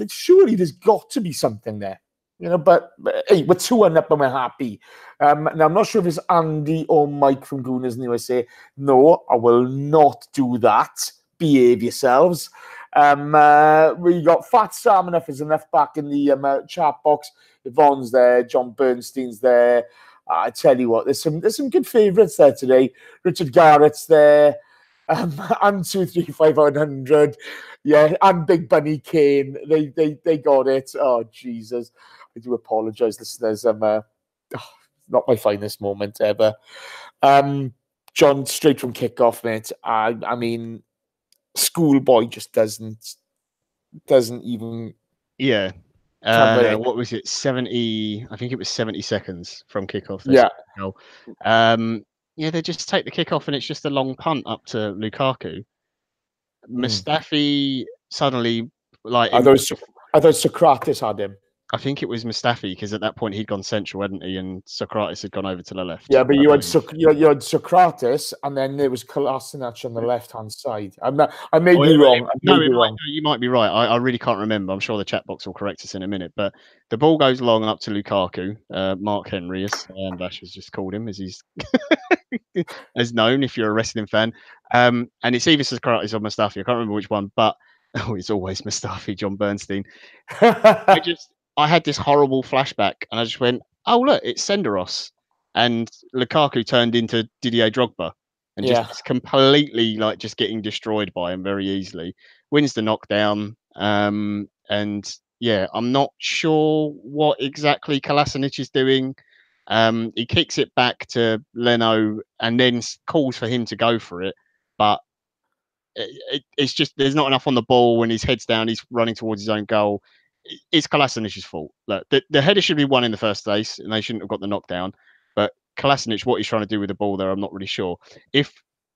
surely there's got to be something there, but hey, we're 2-1 up and we're happy. Now, I'm not sure if it's Andy or Mike from Gooners in the USA. No, I will not do that. Behave yourselves. We got Fat Sam enough is enough back in the chat box. Yvonne's there. John Bernstein's there. I tell you what, there's some good favourites there today. Richard Garrett's there. And 23500, yeah, and Big Bunny Kane, they got it. Oh Jesus, I do apologise, listeners. Not my finest moment ever. John, straight from kickoff, mate. I mean, schoolboy just doesn't even
Yeah.
cover it.
What was it? 70. I think it was 70 seconds from kickoff.
Yeah.
Goal. Yeah, they just take the kickoff and it's just a long punt up to Lukaku. Mustafi suddenly, like,
I thought Socrates had him.
I think it was Mustafi, because at that point he'd gone central, hadn't he? And Socrates had gone over to the left.
Yeah, but you had Socrates, and then there was Kolasinac on the left-hand side. I may be wrong.
You might be right. I really can't remember. I'm sure the chat box will correct us in a minute. But the ball goes long up to Lukaku, Mark Henry, as Bash has just called him, as he's as known if you're a wrestling fan. And it's either Socrates or Mustafi. I can't remember which one, but it's always Mustafi, John Bernstein. I had this horrible flashback, and I just went, "Oh look, it's Senderos," and Lukaku turned into Didier Drogba, and just completely like just getting destroyed by him very easily. Wins the knockdown, and yeah, I'm not sure what exactly Kolasinac is doing. He kicks it back to Leno, and then calls for him to go for it, but it's just there's not enough on the ball. When his head's down, he's running towards his own goal. It's Kolasinic's fault. Look, the header should be won in the first place, and they shouldn't have got the knockdown. But Kolasinac, what he's trying to do with the ball there, I'm not really sure. If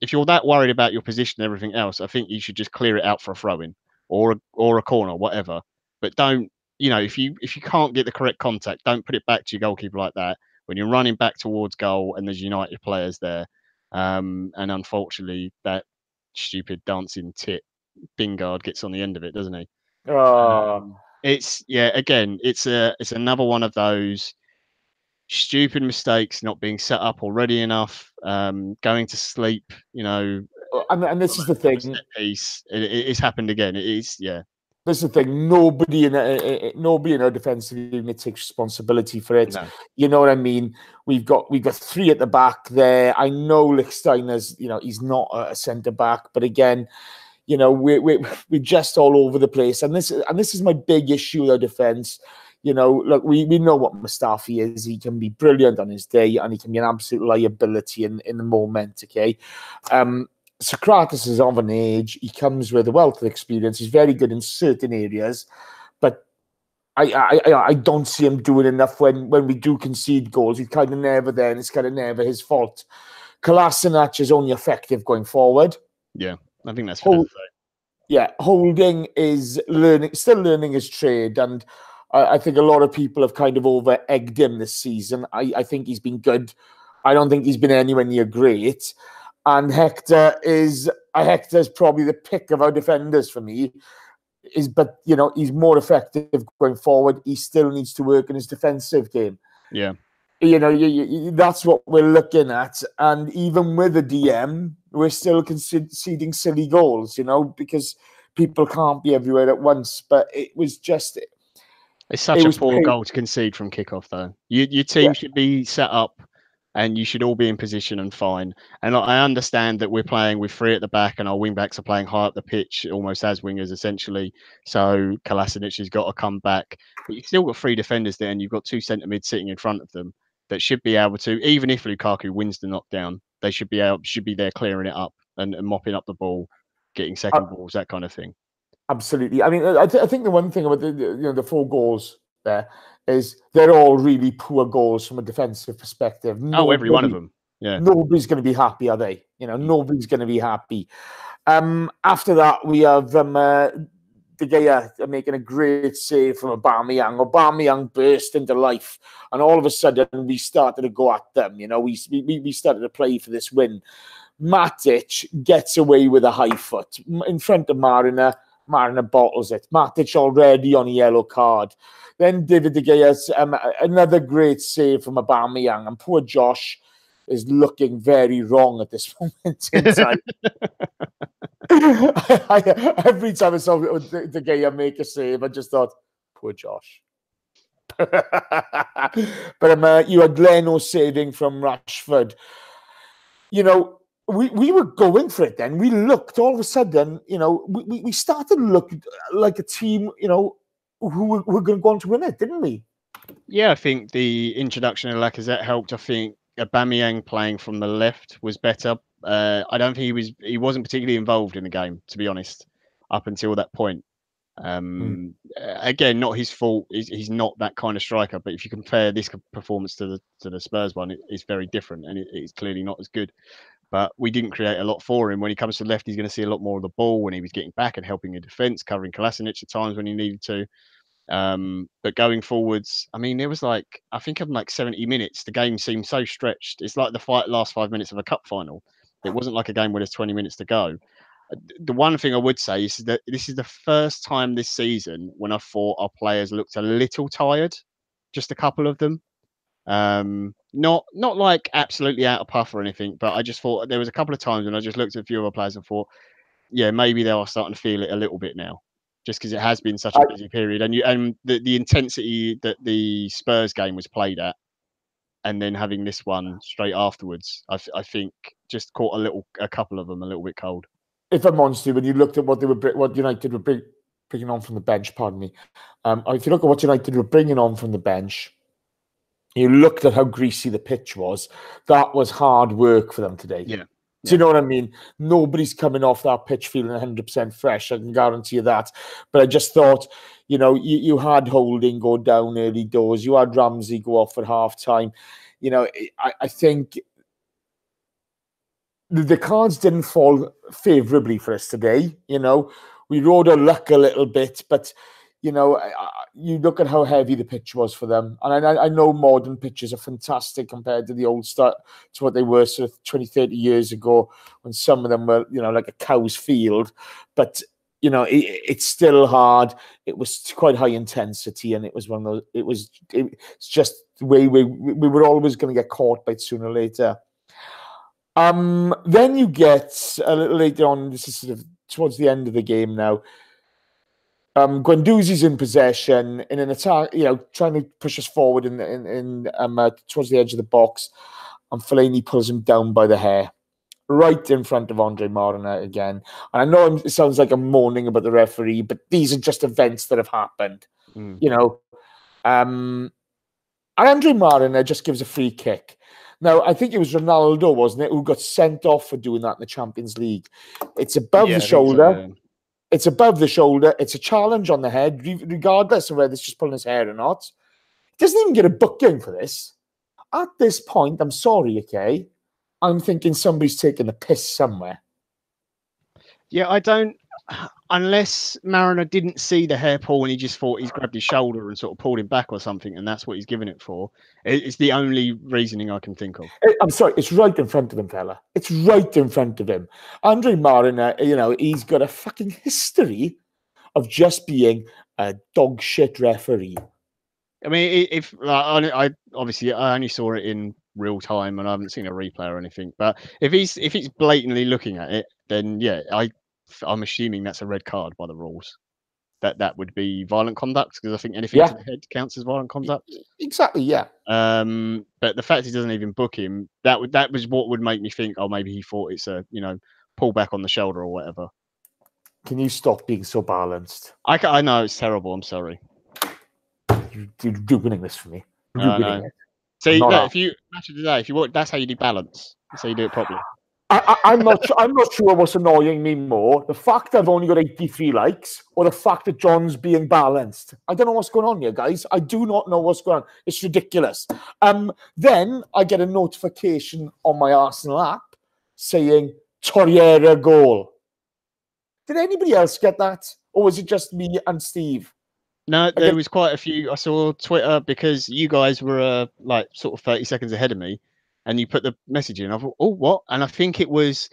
you're that worried about your position and everything else, I think you should just clear it out for a throw-in or a corner, whatever. But don't, if you can't get the correct contact, don't put it back to your goalkeeper like that when you're running back towards goal and there's United players there. And unfortunately, that stupid dancing tit Bingard gets on the end of it, doesn't he? It's another one of those stupid mistakes, not being set up already enough, going to sleep,
and this is the thing.
It's happened again. This
is the thing. Nobody in our defensive unit takes responsibility for it. No. You know what I mean? We've got three at the back there. I know Lichtsteiner's, he's not a centre back, but again, we're just all over the place, and this is my big issue with our defence. Look, we know what Mustafi is. He can be brilliant on his day, and he can be an absolute liability in the moment. Okay, Socrates is of an age. He comes with a wealth of experience. He's very good in certain areas, but I don't see him doing enough when we do concede goals. He's kind of never there, and it's kind of never his fault. Kolasinac is only effective going forward.
Yeah. I think that's fair to say.
Yeah, Holding is still learning his trade, and I think a lot of people have kind of over-egged him this season. I think he's been good. I don't think he's been anywhere near great. And Hector is probably the pick of our defenders for me. But he's more effective going forward. He still needs to work in his defensive game.
Yeah.
That's what we're looking at. And even with the DM, we're still conceding silly goals, because people can't be everywhere at once. But it was just...
It's such a poor goal to concede from kickoff, though. Your team should be set up, and you should all be in position and fine. And I understand that we're playing with three at the back, and our wing-backs are playing high up the pitch, almost as wingers, essentially. So Kolasinac has got to come back. But you've still got three defenders there, and you've got two centre-mids sitting in front of them that should be able to, even if Lukaku wins the knockdown, they should be there clearing it up and mopping up the ball, getting second balls, that kind of thing.
Absolutely. I mean, I think the one thing about the 4 goals there is they're all really poor goals from a defensive perspective.
Every one of them. Yeah.
Nobody's going to be happy, are they? Nobody's going to be happy. After that, we have De Gea making a great save from Aubameyang. Aubameyang burst into life, and all of a sudden we started to go at them. We started to play for this win. Matic gets away with a high foot in front of Mariner. Mariner bottles it. Matic already on a yellow card. Then David De Gea's another great save from Aubameyang, and poor Josh is looking very wrong at this moment in time. Every time I saw De Gea make a save, I just thought, poor Josh. But you had Leno saving from Rashford. We were going for it then. We looked all of a sudden, we started to look like a team, who were going to go on to win it, didn't we?
Yeah, I think the introduction of Lacazette helped. I think Aubameyang playing from the left was better. I don't think he wasn't particularly involved in the game, to be honest, up until that point. Again, not his fault. He's not that kind of striker. But if you compare this performance to the Spurs one, it's very different, and it's clearly not as good. But we didn't create a lot for him. When he comes to the left, he's going to see a lot more of the ball when he was getting back and helping in defence, covering Kolasinac at times when he needed to. But going forwards, I mean, it was like, I think in like 70 minutes, the game seemed so stretched. It's like the last 5 minutes of a cup final. It wasn't like a game where there's 20 minutes to go. The one thing I would say is that this is the first time this season when I thought our players looked a little tired, just a couple of them. Not like absolutely out of puff or anything, but I just thought there was a couple of times when I just looked at a few of our players and thought, yeah, maybe they are starting to feel it a little bit now, just because it has been such a busy period, and the intensity that the Spurs game was played at, and then having this one straight afterwards, I think just caught a couple of them a little bit cold.
If I'm honest with you, when you looked at what United were bringing on from the bench, pardon me, if you look at what United were bringing on from the bench, you looked at how greasy the pitch was. That was hard work for them today.
Yeah.
Do you know what I mean? Nobody's coming off that pitch feeling 100% fresh. I can guarantee you that. But I just thought, you had Holding go down early doors. You had Ramsey go off at half-time. I think the cards didn't fall favourably for us today. We rode our luck a little bit, but you look at how heavy the pitch was for them. And I know modern pitches are fantastic compared to the old start, to what they were sort of 20, 30 years ago, when some of them were, like a cow's field. But, it's still hard. It was quite high intensity, and it was one of those, it's just the way we were always going to get caught by it sooner or later. Then you get a little later on, this is sort of towards the end of the game now, Guendouzi's in possession in an attack, trying to push us forward in towards the edge of the box, and Fellaini pulls him down by the hair, right in front of Andre Marina again. And I know it sounds like I'm moaning about the referee, but these are just events that have happened. And Andre Marina just gives a free kick. Now, I think it was Ronaldo, wasn't it, who got sent off for doing that in the Champions League. It's above the shoulder. So, yeah. It's above the shoulder. It's a challenge on the head, regardless of whether it's just pulling his hair or not. He doesn't even get a booking for this. At this point, I'm sorry, okay? I'm thinking somebody's taking the piss somewhere.
Yeah, I don't... Unless Mariner didn't see the hair pull and he just thought he's grabbed his shoulder and sort of pulled him back or something, and that's what he's giving it for. It's the only reasoning I can think of.
I'm sorry, it's right in front of him, fella. It's right in front of him. Andre Mariner, he's got a fucking history of just being a dog shit referee.
I mean, if I obviously I only saw it in real time and I haven't seen a replay or anything, but if he's blatantly looking at it, then yeah, I'm assuming that's a red card by the rules. That would be violent conduct, because I think anything to the head counts as violent conduct.
Exactly, yeah.
But the fact he doesn't even book him, that was what would make me think, oh, maybe he thought it's a pull back on the shoulder or whatever.
Can you stop being so balanced?
I know it's terrible. I'm sorry.
You're ruining this for me. Ruining it.
See, if you match of the day, if you want, that's how you do balance. That's how you do it properly.
I'm not sure what's annoying me more, the fact I've only got 83 likes, or the fact that John's being balanced. I don't know what's going on here, guys. I do not know what's going on. It's ridiculous. Then I get a notification on my Arsenal app saying Torreira goal. Did anybody else get that, or was it just me and Steve?
No, there was quite a few. I saw Twitter, because you guys were like sort of 30 seconds ahead of me. And you put the message in. I thought, oh, what? And I think it was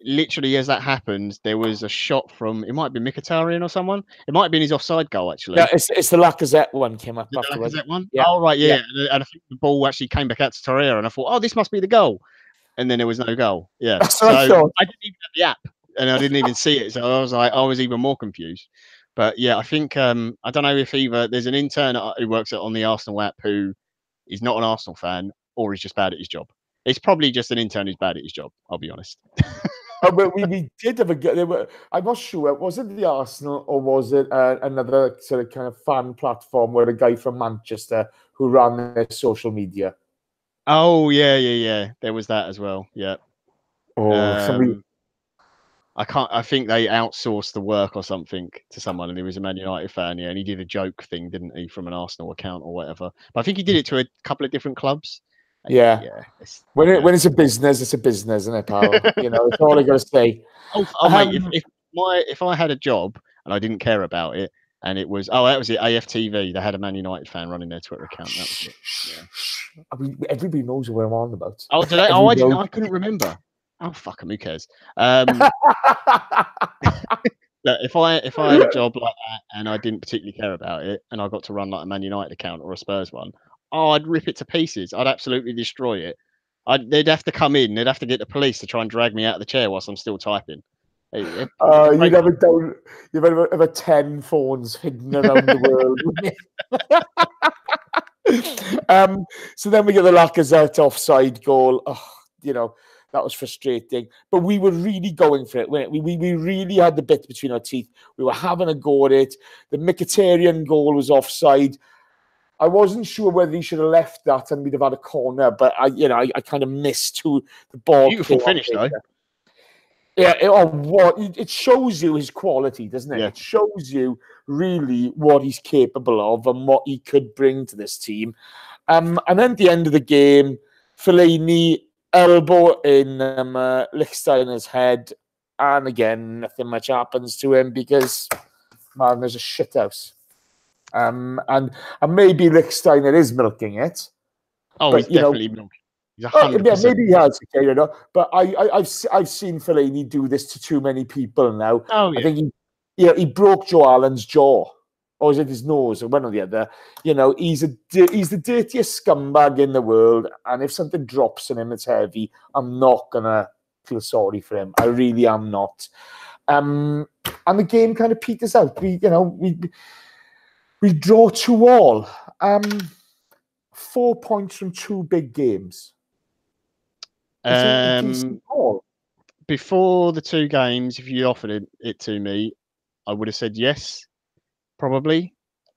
literally as that happened, there was a shot from, it might be Mkhitaryan or someone. It might have been his offside goal, actually.
Yeah, it's the Lacazette one came up afterwards.
The Lacazette one?
Yeah.
Oh, right, yeah. And I think the ball actually came back out to Torreira, and I thought, oh, this must be the goal. And then there was no goal. Yeah.
That's what I thought.
I didn't even have the app, and I didn't even see it. So I was even more confused. But yeah, I think, I don't know if either there's an intern who works on the Arsenal app who is not an Arsenal fan, or he's just bad at his job. It's probably just an intern who's bad at his job, I'll be honest.
But we did have I'm not sure, was it the Arsenal or was it another sort of kind of fan platform where a guy from Manchester who ran their social media?
Oh, yeah. There was that as well, yeah.
Or somebody.
I think they outsourced the work or something to someone, and he was a Man United fan, yeah, and he did a joke thing, didn't he, from an Arsenal account or whatever. But I think he did it to a couple of different clubs.
Yeah.
Yeah.
When it's a business, it's a business, isn't it, pal? That's all I got to say.
Mate, if I had a job and I didn't care about it, and it was that was it, AFTV, they had a Man United fan running their Twitter account. That was it. Yeah.
I mean, everybody knows what I'm on about.
Oh, did they? Oh, I didn't. I couldn't remember. Oh, fuck 'em, who cares? Look, if I had a job like that and I didn't particularly care about it, and I got to run like a Man United account or a Spurs one, I'd rip it to pieces. I'd absolutely destroy it. They'd have to come in. They'd have to get the police to try and drag me out of the chair whilst I'm still typing.
You'd have 10 phones hidden around the world. So then we get the Lacazette offside goal. Oh, that was frustrating. But we were really going for it. We really had the bit between our teeth. We were having a go at it. The Mkhitaryan goal was offside. I wasn't sure whether he should have left that and we'd have had a corner, but I kind of missed the ball.
Beautiful finish, though.
Yeah, it shows you his quality, doesn't it? Yeah. It shows you really what he's capable of and what he could bring to this team. And then at the end of the game, Fellaini elbow in Lichtsteiner's head, and again, nothing much happens to him because, man, there's a shithouse. And maybe Lichtsteiner is milking it.
Oh, he's definitely milking.
Maybe he has, but I've seen Fellaini do this to too many people now.
Oh, yeah.
I think he broke Joe Allen's jaw, or was it his nose, or one or the other. He's the dirtiest scumbag in the world, and if something drops on him that's heavy, I'm not gonna feel sorry for him. I really am not. And the game kind of peters out. We draw 2-2. 4 points from 2 big games.
Before the 2 games, if you offered it to me, I would have said yes, probably.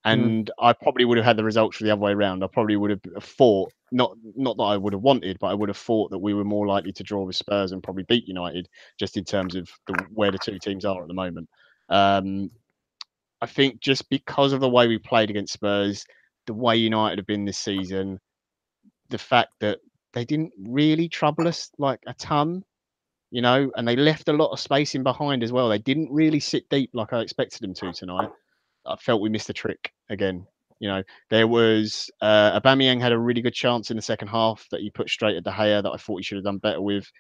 And I probably would have had the results for the other way around. I probably would have thought, not that I would have wanted, but I would have thought that we were more likely to draw with Spurs and probably beat United, just in terms of where the 2 teams are at the moment. I think just because of the way we played against Spurs, the way United have been this season, the fact that they didn't really trouble us like a ton, and they left a lot of space in behind as well. They didn't really sit deep like I expected them to tonight. I felt we missed a trick again. There was Aubameyang had a really good chance in the second half that he put straight at De Gea that I thought he should have done better with.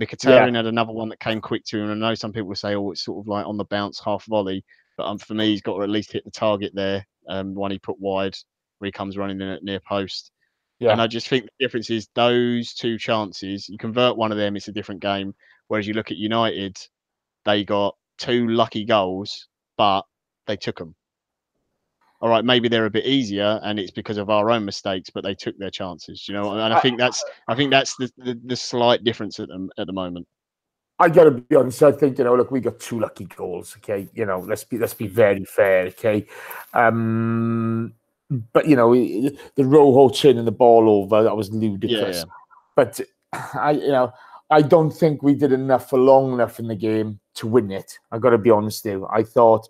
Mkhitaryan had another one that came quick to him. And I know some people will say, it's sort of like on the bounce half volley. But for me, he's got to at least hit the target there. One he put wide where he comes running in at near post. Yeah. And I just think the difference is those 2 chances, you convert one of them, it's a different game. Whereas you look at United, they got 2 lucky goals, but they took them. All right, maybe they're a bit easier, and it's because of our own mistakes, but they took their chances. And I think that's the slight difference at the moment.
I got to be honest. I think look, we got 2 lucky goals. Okay, let's be very fair. Okay, but the Rojo turning the ball over, that was ludicrous. Yeah. But I don't think we did enough for long enough in the game to win it. I got to be honest with you. I thought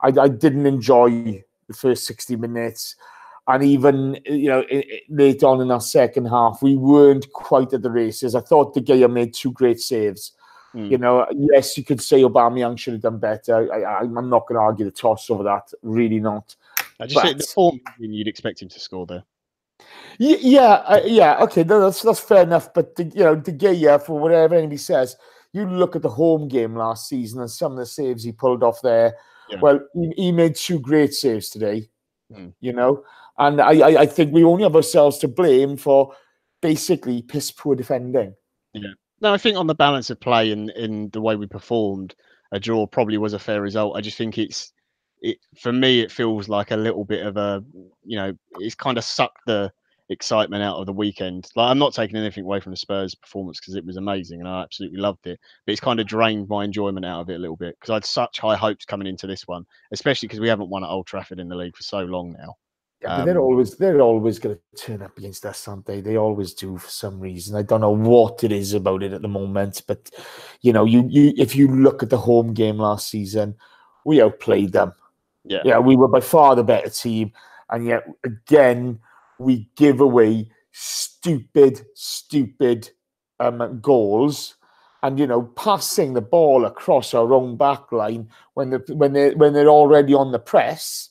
I didn't enjoy the first 60 minutes. And even, late on in our second half, we weren't quite at the races. I thought De Gea made 2 great saves. Yes, you could say Aubameyang should have done better. I'm not going to argue the toss over that. Really not.
I just said the form you'd expect him to score there.
Yeah. Okay, that's fair enough. But De Gea, for whatever anybody says, you look at the home game last season and some of the saves he pulled off there. Yeah. Well, he made 2 great saves today. And I think we only have ourselves to blame for basically piss poor defending.
Yeah. No, I think on the balance of play and in the way we performed, a draw probably was a fair result. I just think for me, it feels like a little bit of a, it's kind of sucked the excitement out of the weekend. Like, I'm not taking anything away from the Spurs performance because it was amazing and I absolutely loved it. But it's kind of drained my enjoyment out of it a little bit because I had such high hopes coming into this one, especially because we haven't won at Old Trafford in the league for so long now.
Yeah, but they're always going to turn up against us, aren't they? They always do for some reason. I don't know what it is about it at the moment, but you know, you if you look at the home game last season, we outplayed them. Yeah, we were by far the better team, and yet again we give away stupid goals, and you know, passing the ball across our own back line when they're already on the press,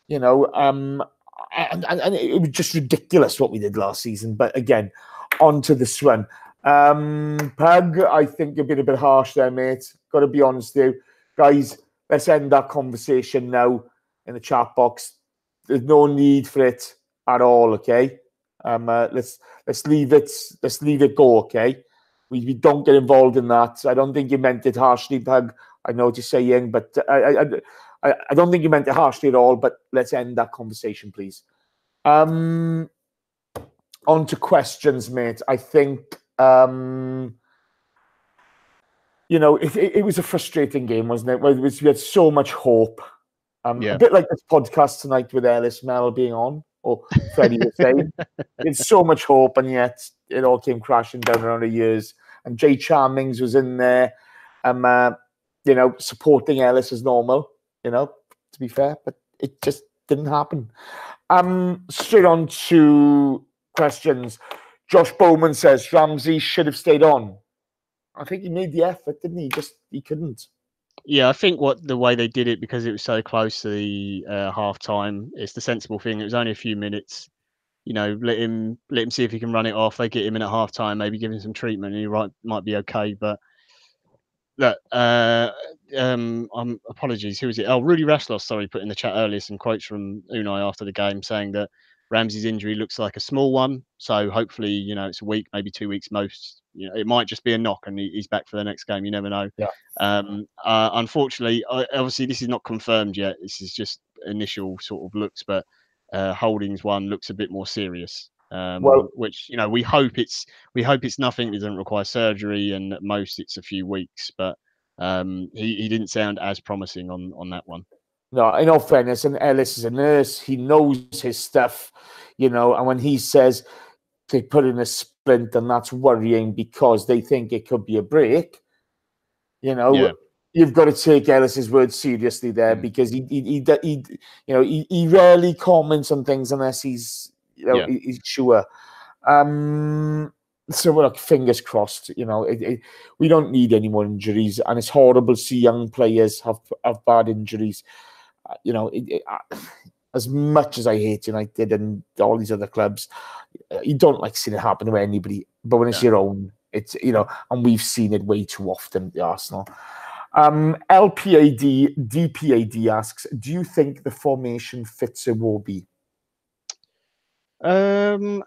you know, and it was just ridiculous what we did last season. But again, on to this one. Pug, I think you've been a bit harsh there, mate. Got to be honest with you. Guys, let's end that conversation now in the chat box. There's no need for it at all, okay? Let's leave it. Let's leave it go, okay? We don't get involved in that. I don't think you meant it harshly, Pug. I know what you're saying, but I don't think you meant it harshly at all, but let's end that conversation, please. On to questions, mate. I think, you know, it was a frustrating game, wasn't it? We had so much hope. A bit like this podcast tonight with Ellis, Mel being on, or Freddie was saying. It's so much hope, and yet it all came crashing down around the years. And Jay Charmings was in there, you know, supporting Ellis as normal. You know, to be fair, but it just didn't happen. Straight on to questions. Josh Bowman says Ramsey should have stayed on. I think he made the effort, didn't he? He couldn't.
Yeah, I think the way they did it, because it was so close to the half time, it's the sensible thing. It was only a few minutes. You know, let him see if he can run it off. They get him in at half time, maybe give him some treatment, and he might be okay. But look, apologies. Who was it? Oh, Rudy Raslos, sorry, put in the chat earlier some quotes from Unai after the game saying that Ramsey's injury looks like a small one. So hopefully, you know, it's a week, maybe 2 weeks most. You know, it might just be a knock and he's back for the next game. You never know.
Yeah.
Unfortunately, obviously, this is not confirmed yet. This is just initial sort of looks, but Holdings one looks a bit more serious. Which, you know, we hope it's nothing. It doesn't require surgery, and at most it's a few weeks. But he didn't sound as promising on that one.
No, in all fairness, and Ellis is a nurse. He knows his stuff, you know. And when he says they put in a splint, and that's worrying because they think it could be a break, you know, you've got to take Ellis's word seriously there, because he rarely comments on things unless he's, you know, he's sure. So we're like, fingers crossed. You know, we don't need any more injuries, and it's horrible to see young players have bad injuries. You know, as much as I hate United and all these other clubs, you don't like seeing it happen to anybody. But when it's your own, it's, you know, and we've seen it way too often at the Arsenal. DPAD asks, do you think the formation fits Iwobi?
I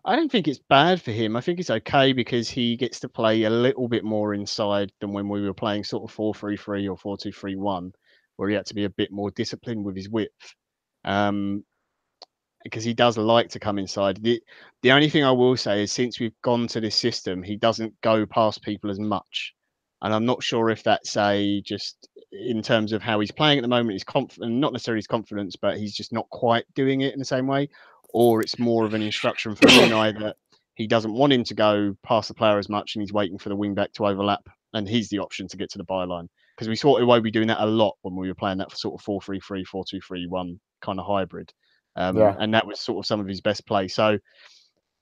don't think it's bad for him. I think it's okay because he gets to play a little bit more inside than when we were playing sort of 4-3-3 or 4-2-3-1, where he had to be a bit more disciplined with his width. Because he does like to come inside. The only thing I will say is, since we've gone to this system, he doesn't go past people as much. And I'm not sure if that's just in terms of how he's playing at the moment, he's confident, not necessarily his confidence, but he's just not quite doing it in the same way. Or it's more of an instruction from Unai that he doesn't want him to go past the player as much, and he's waiting for the wing back to overlap, and he's the option to get to the byline. Because we saw Iwobi doing that a lot when we were playing that sort of 4-3-3, 4-2-3-1 kind of hybrid. And that was sort of some of his best play. So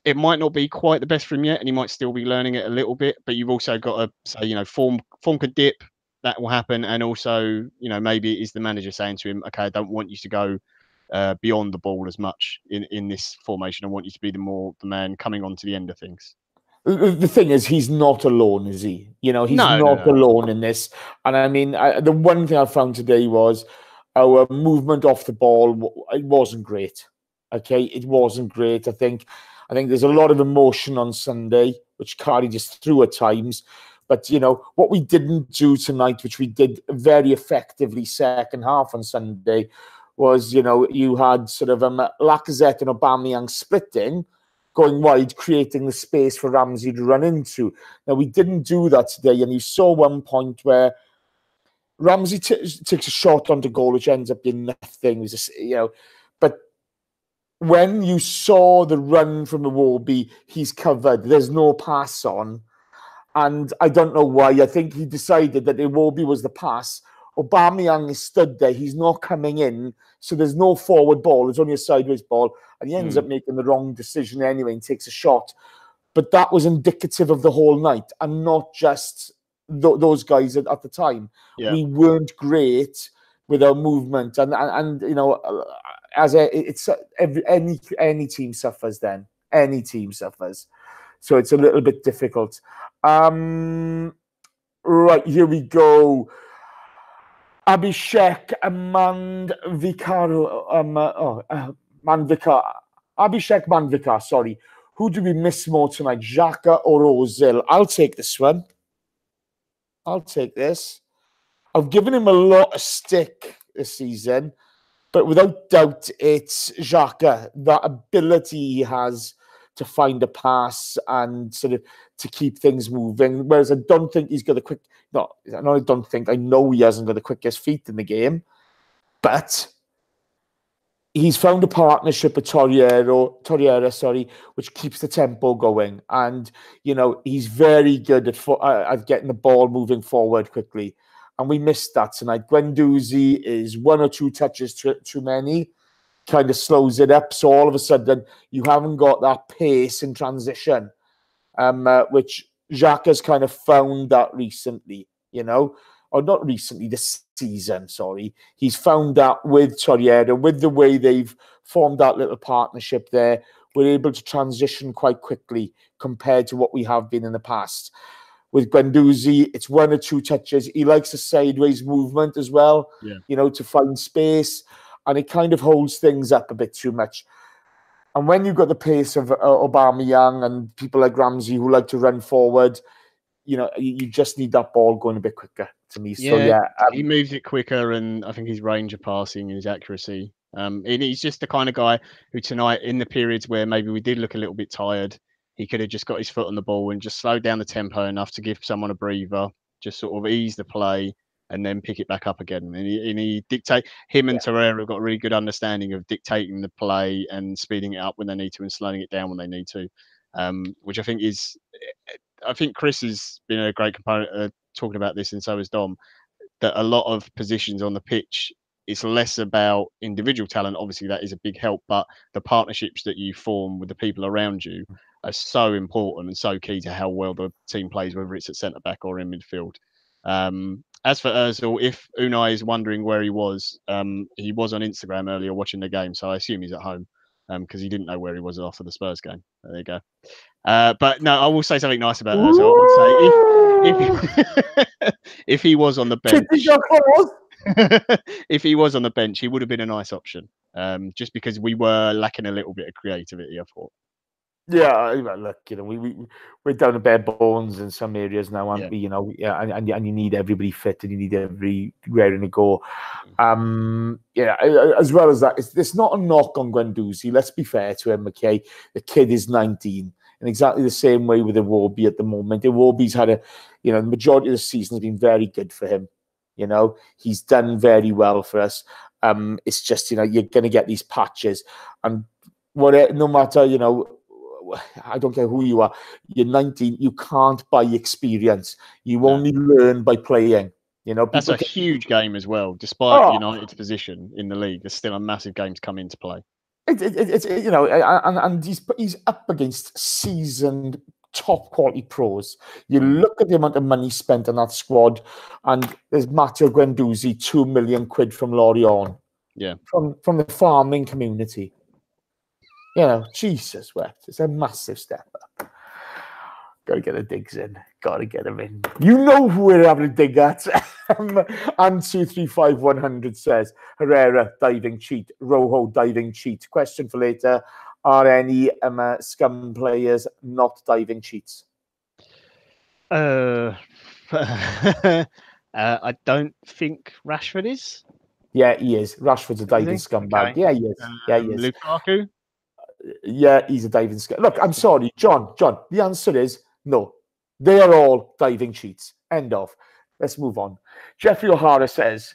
it might not be quite the best for him yet, and he might still be learning it a little bit. But you've also got to say, you know, form could dip. That will happen. And also, you know, maybe it is the manager saying to him, okay, I don't want you to go beyond the ball as much in this formation. I want you to be the man coming on to the end of things.
The thing is, he's not alone, is he? You know, he's not alone in this. And I mean, the one thing I found today was our movement off the ball. It wasn't great. Okay, it wasn't great. I think there's a lot of emotion on Sunday, which Cardi just threw at times. But, you know, what we didn't do tonight, which we did very effectively second half on Sunday, was, you know, you had sort of Lacazette and Aubameyang splitting, going wide, creating the space for Ramsey to run into. Now, we didn't do that today, and you saw one point where Ramsey takes a shot onto goal, which ends up being nothing. But when you saw the run from Iwobi, he's covered. There's no pass on. And I don't know why. I think he decided that Iwobi was the pass. Aubameyang is stood there. He's not coming in. So there's no forward ball. It's only a sideways ball. And he ends up making the wrong decision anyway and takes a shot. But that was indicative of the whole night and not just those guys at the time.
Yeah.
We weren't great with our movement. And you know, any team suffers then. Any team suffers. So it's a little bit difficult. Right, here we go. Abhishek Abhishek Mandvikar, sorry. Who do we miss more tonight, Xhaka or Ozil? I'll take this one. I'll take this. I've given him a lot of stick this season, but without doubt, it's Xhaka. That ability he has to find a pass and sort of to keep things moving. Whereas I don't think he's got the quick. No, I don't think. I know he hasn't got the quickest feet in the game, but he's found a partnership with Torreira, which keeps the tempo going. And, you know, he's very good at getting the ball moving forward quickly. And we missed that tonight. Guendouzi is one or two touches too many, kind of slows it up. So all of a sudden, you haven't got that pace in transition, which Xhaka's kind of found that recently, you know. Or not recently, this season, sorry. He's found that with Torreira, with the way they've formed that little partnership there, we're able to transition quite quickly compared to what we have been in the past. With Guendouzi, it's one or two touches. He likes a sideways movement as well, you know, to find space. And it kind of holds things up a bit too much. And when you've got the pace of Aubameyang and people like Ramsey who like to run forward, you know, you just need that ball going a bit quicker to me. So,
he moves it quicker, and I think his range of passing and his accuracy. And he's just the kind of guy who tonight, in the periods where maybe we did look a little bit tired, he could have just got his foot on the ball and just slowed down the tempo enough to give someone a breather, just sort of ease the play and then pick it back up again. And he dictate. Him and Torreira have got a really good understanding of dictating the play and speeding it up when they need to and slowing it down when they need to, which I think is. I think Chris has been a great component talking about this, and so has Dom, that a lot of positions on the pitch, it's less about individual talent. Obviously, that is a big help, but the partnerships that you form with the people around you are so important and so key to how well the team plays, whether it's at centre-back or in midfield. As for Ozil, if Unai is wondering where he was on Instagram earlier watching the game, so I assume he's at home because he didn't know where he was after the Spurs game. There you go. But no, I will say something nice about Ozil. I would say if he was on the bench, if he was on the bench, he would have been a nice option. Just because we were lacking a little bit of creativity, I thought.
Yeah, look, you know, we're down to bare bones in some areas now, aren't we? You know, and you need everybody fit and you need everywhere in a go. As well as that, it's not a knock on Guendouzi. Let's be fair to him, okay? The kid is 19. In exactly the same way with Iwobi at the moment. Iwobi's had the majority of the season has been very good for him. You know, he's done very well for us. It's just, you know, you're going to get these patches. And no matter, you know, I don't care who you are, you're 19, you can't buy experience. You only learn by playing. You know,
that's a huge game as well. Despite United's position in the league, there's still a massive game to come into play.
It's you know, and he's up against seasoned top quality pros. You look at the amount of money spent on that squad, and there's Matteo Guendouzi, £2 million from Lorient, from the farming community. You know, Jesus wept. It's a massive step up. Got to get the digs in. Got to get them in. You know who we're having a dig at. And 235100 says, Herrera, diving cheat. Rojo, diving cheat. Question for later. Are any scum players not diving cheats?
I don't think Rashford is.
Yeah, he is. Rashford's a diving scumbag. Okay. Yeah, he is. Yeah, he is.
Lukaku?
Yeah, he's a diving scumbag. Look, I'm sorry, John. The answer is no. They are all diving cheats. End of. let's move on. Jeffrey O'Hara says,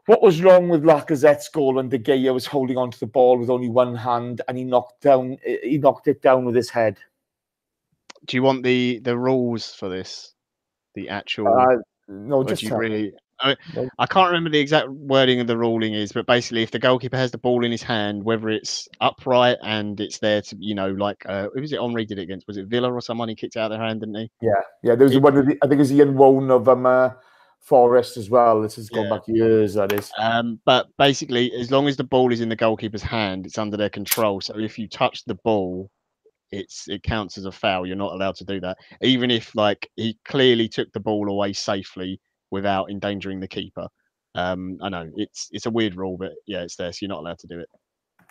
what was wrong with Lacazette's goal when De Gea was holding onto the ball with only one hand and he knocked it down with his head?
Do you want the rules for this? The actual...
No, just tell me.
I can't remember the exact wording of the ruling is, but basically if the goalkeeper has the ball in his hand, whether it's upright and it's there to, like, who was it Henri did it against? Was it Villa or someone? He kicked it out of their hand, didn't he?
Yeah. There was one of the, I think it was Ian Woan of Forest as well. This has gone back years, that is.
But basically, as long as the ball is in the goalkeeper's hand, it's under their control. So if you touch the ball, it counts as a foul. You're not allowed to do that, even if like he clearly took the ball away safely without endangering the keeper. I know it's a weird rule, but yeah, it's there, so you're not allowed to do it.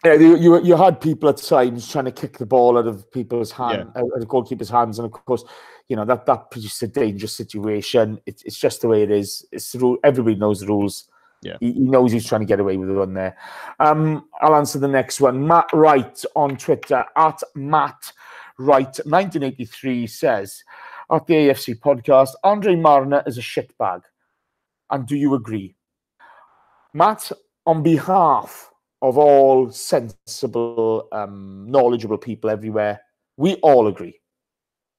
Yeah, you had people at times trying to kick the ball out of people's hand, out of the goalkeeper's hands, and of course, that produces a dangerous situation. It's just the way it is. It's the rule. Everybody knows the rules.
Yeah,
he knows he's trying to get away with one there. I'll answer the next one. Matt Wright on Twitter at Matt Wright 1983 says, at the AFC podcast, Andre Marner is a shitbag. And do you agree? Matt, on behalf of all sensible, knowledgeable people everywhere, we all agree.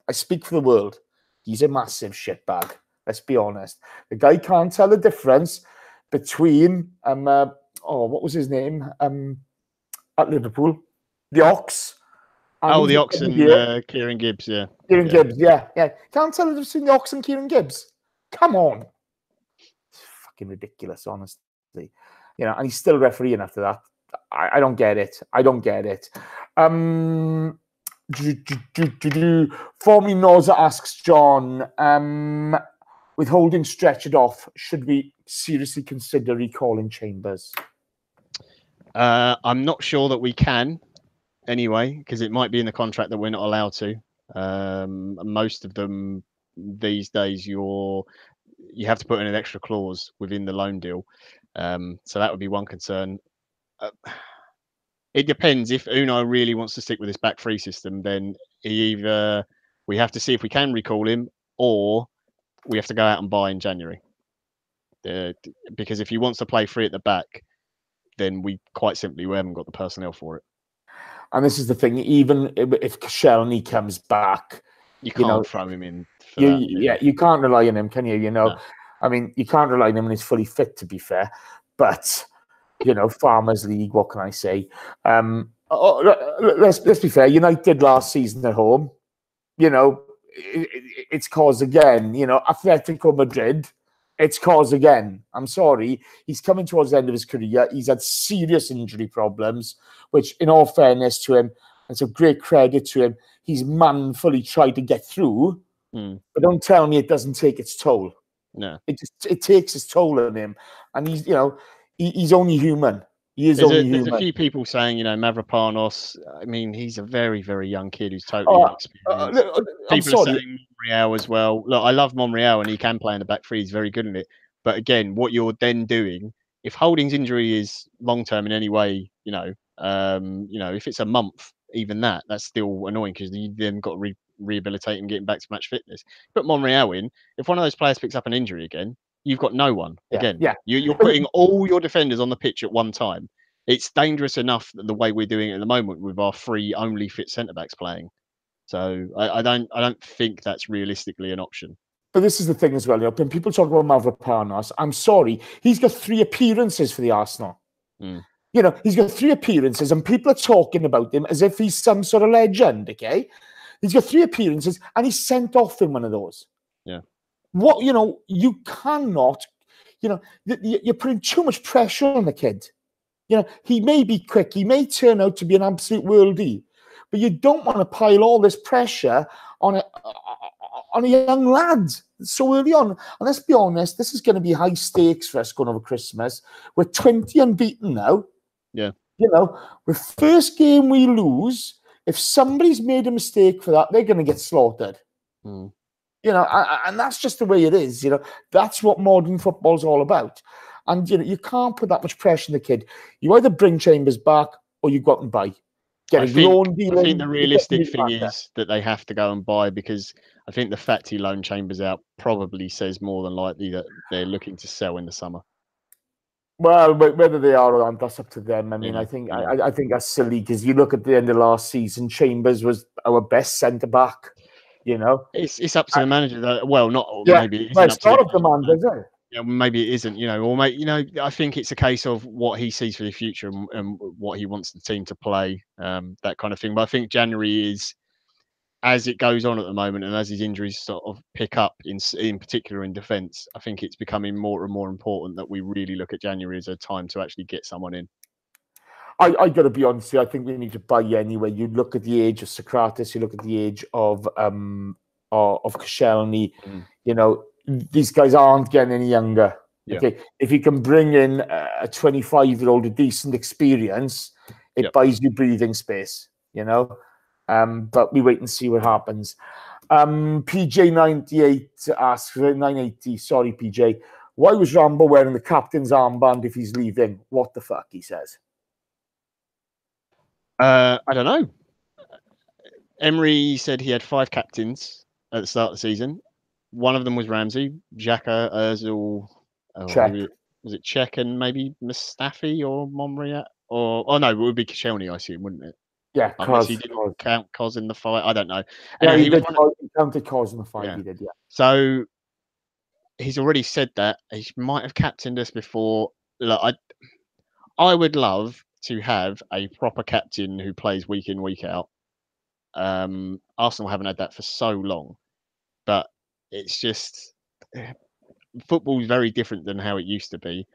I speak for the world. He's a massive shitbag. Let's be honest. The guy can't tell the difference between, what was his name? At Liverpool? The Ox.
The Ox and Kieran Gibbs, yeah.
Gibbs, yeah. Can't tell the difference between the Ox and Kieran Gibbs. Come on. It's fucking ridiculous, honestly. And he's still refereeing after that. I don't get it. Formerly Noza asks John, with Holding stretched off, should we seriously consider recalling Chambers?
I'm not sure that we can anyway, because it might be in the contract that we're not allowed to. Most of them these days, you have to put in an extra clause within the loan deal. So that would be one concern. It depends. If Unai really wants to stick with this back three system, then either we have to see if we can recall him, or we have to go out and buy in January. Because if he wants to play free at the back, then we haven't got the personnel for it.
And this is the thing. Even if Koscielny comes back,
you can't throw him in.
You can't rely on him, can you?
No.
I mean, you can't rely on him when he's fully fit, to be fair. But Farmers League. What can I say? Let's be fair. United last season at home. It's cause again. Atletico Madrid. It's cause again. I'm sorry. He's coming towards the end of his career. He's had serious injury problems, which, in all fairness to him, it's a great credit to him. He's manfully tried to get through. But don't tell me it doesn't take its toll.
No,
it takes its toll on him, and he's only human. There's
a few people saying, Mavropanos. I mean, he's a very, very young kid who's totally inexperienced. People are saying Monreal as well. Look, I love Monreal, and he can play in the back three. He's very good at it. But again, what you're then doing, if Holding's injury is long term in any way, if it's a month, even that's still annoying because you then got to rehabilitate and get him back to match fitness. Put Monreal in. If one of those players picks up an injury again, you've got no one. You're putting all your defenders on the pitch at one time. It's dangerous enough the way we're doing it at the moment with our three only fit centre backs playing. So I don't think that's realistically an option.
But this is the thing as well. When people talk about Mavropanos, I'm sorry, he's got 3 appearances for the Arsenal. He's got 3 appearances, and people are talking about him as if he's some sort of legend. Okay, he's got 3 appearances, and he's sent off in one of those.
Yeah.
What you cannot. You're putting too much pressure on the kid. He may be quick, he may turn out to be an absolute worldie, but you don't want to pile all this pressure on a young lad so early on. And let's be honest, this is going to be high stakes for us going over Christmas. We're 20 unbeaten now.
Yeah.
With first game we lose, if somebody's made a mistake for that, they're going to get slaughtered. And that's just the way it is. That's what modern football's all about. And you can't put that much pressure on the kid. You either bring Chambers back or you go out and buy.
I think the realistic thing is that they have to go and buy, because I think the fact he loaned Chambers out probably says more than likely that they're looking to sell in the summer.
Well, whether they are or not, that's up to them. I mean,
Yeah,
I think I think that's silly because you look at the end of last season, Chambers was our best centre back. You know,
it's up to the manager though. Well, not
yeah,
maybe it
well,
isn't up
it's
to the
not up to
manager.
man, is it?
Yeah, maybe it isn't. I think it's a case of what he sees for the future and what he wants the team to play, that kind of thing. But I think January is, as it goes on at the moment, and as his injuries sort of pick up, in particular in defence, I think it's becoming more and more important that we really look at January as a time to actually get someone in.
I got to be honest with you, I think we need to buy anyway. You look at the age of Socrates, you look at the age of Koscielny. You know, these guys aren't getting any younger.
Yeah.
Okay, if you can bring in a 25-year-old with decent experience, it buys you breathing space. You know, but we wait and see what happens. PJ98 asks 980. Sorry, PJ. Why was Rambo wearing the captain's armband if he's leaving? What the fuck? He says.
I don't know. Emery said he had 5 captains at the start of the season. One of them was Ramsey, Xhaka, Ozil. Was it Czech and maybe Mustafi or Monreal? Or no, it would be Koscielny, I assume, wouldn't it?
Yeah,
unless he didn't count Cos in the 5. I don't know.
Yeah, he counted Cos in the 5.
Yeah.
He did, yeah.
So he's already said that he might have captained us before. Look, I would love to have a proper captain who plays week in, week out. Arsenal haven't had that for so long, but it's just football is very different than how it used to be.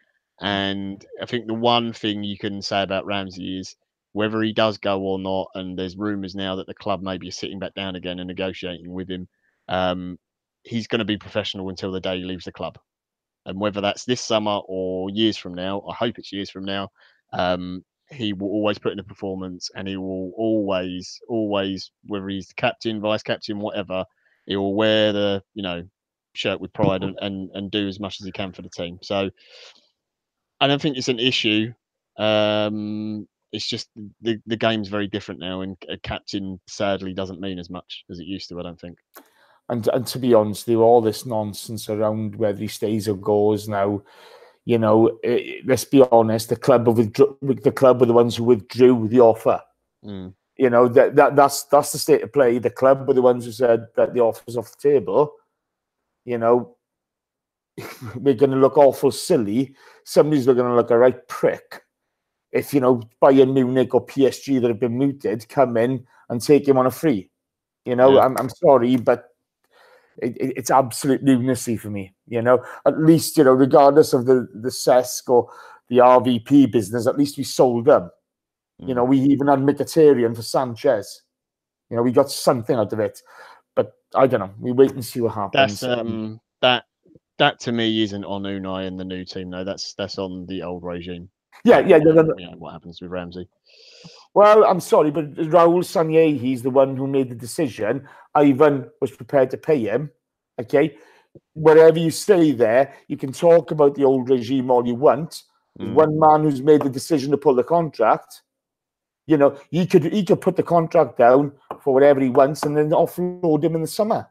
And I think the one thing you can say about Ramsey is whether he does go or not, and there's rumours now that the club maybe is sitting back down again and negotiating with him, he's going to be professional until the day he leaves the club. And whether that's this summer or years from now, I hope it's years from now, he will always put in a performance, and he will always, whether he's the captain, vice captain, whatever, he will wear the shirt with pride and do as much as he can for the team. So I don't think it's an issue. It's just the game's very different now, and a captain sadly doesn't mean as much as it used to, I don't think.
And to be honest, there all this nonsense around whether he stays or goes now. You know, let's be honest. The club were the ones who withdrew the offer. You know that's the state of play. The club were the ones who said that the offer's off the table. You know, we're going to look awful silly. Somebody's going to look a right prick if Bayern Munich or PSG that have been mooted come in and take him on a free. You know, yeah. I'm sorry, but it's absolute lunacy for me. You know, at least regardless of the Cesc or the RVP business, at least we sold them. You know, we even had Mkhitaryan for Sanchez. You know, we got something out of it. But I don't know. We wait and see what happens.
That's that to me isn't on Unai and the new team. No, that's on the old regime.
Yeah.
What happens with Ramsey?
Well, I'm sorry, but Raul Sanllehi, he's the one who made the decision. Ivan was prepared to pay him. Okay, wherever you stay there, you can talk about the old regime all you want. One man who's made the decision to pull the contract. You know, he could put the contract down for whatever he wants and then offload him in the summer.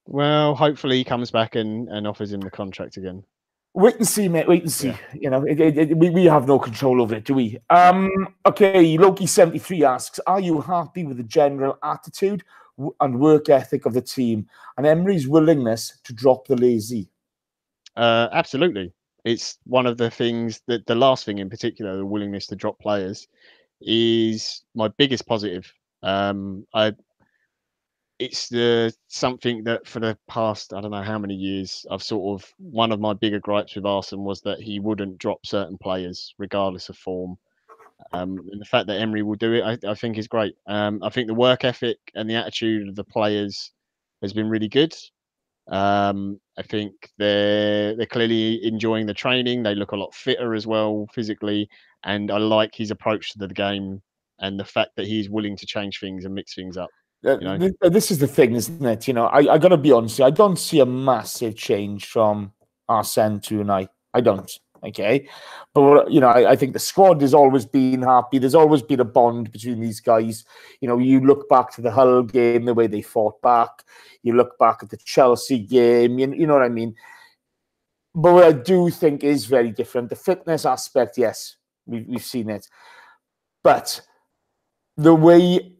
Well, hopefully he comes back and offers him the contract again.
Wait and see, mate. Wait and see. Yeah. You know, we have no control over it, do we? Okay, Loki73 asks, are you happy with the general attitude and work ethic of the team and Emery's willingness to drop the lazy?
Absolutely. It's one of the things that the last thing in particular, the willingness to drop players, is my biggest positive. It's something that for the past, I don't know how many years, I've sort of, one of my bigger gripes with Arsene was that he wouldn't drop certain players regardless of form. And the fact that Emery will do it, I think is great. I think the work ethic and the attitude of the players has been really good. I think they're clearly enjoying the training. They look a lot fitter as well physically. And I like his approach to the game and the fact that he's willing to change things and mix things up.
This is the thing, isn't it? You know, I got to be honest. I don't see a massive change from Arsene to Unai. I don't. Okay, but I think the squad has always been happy. There's always been a bond between these guys. You look back to the Hull game, the way they fought back. You look back at the Chelsea game. You know what I mean. But what I do think is very different. The fitness aspect, yes, we've seen it, but the way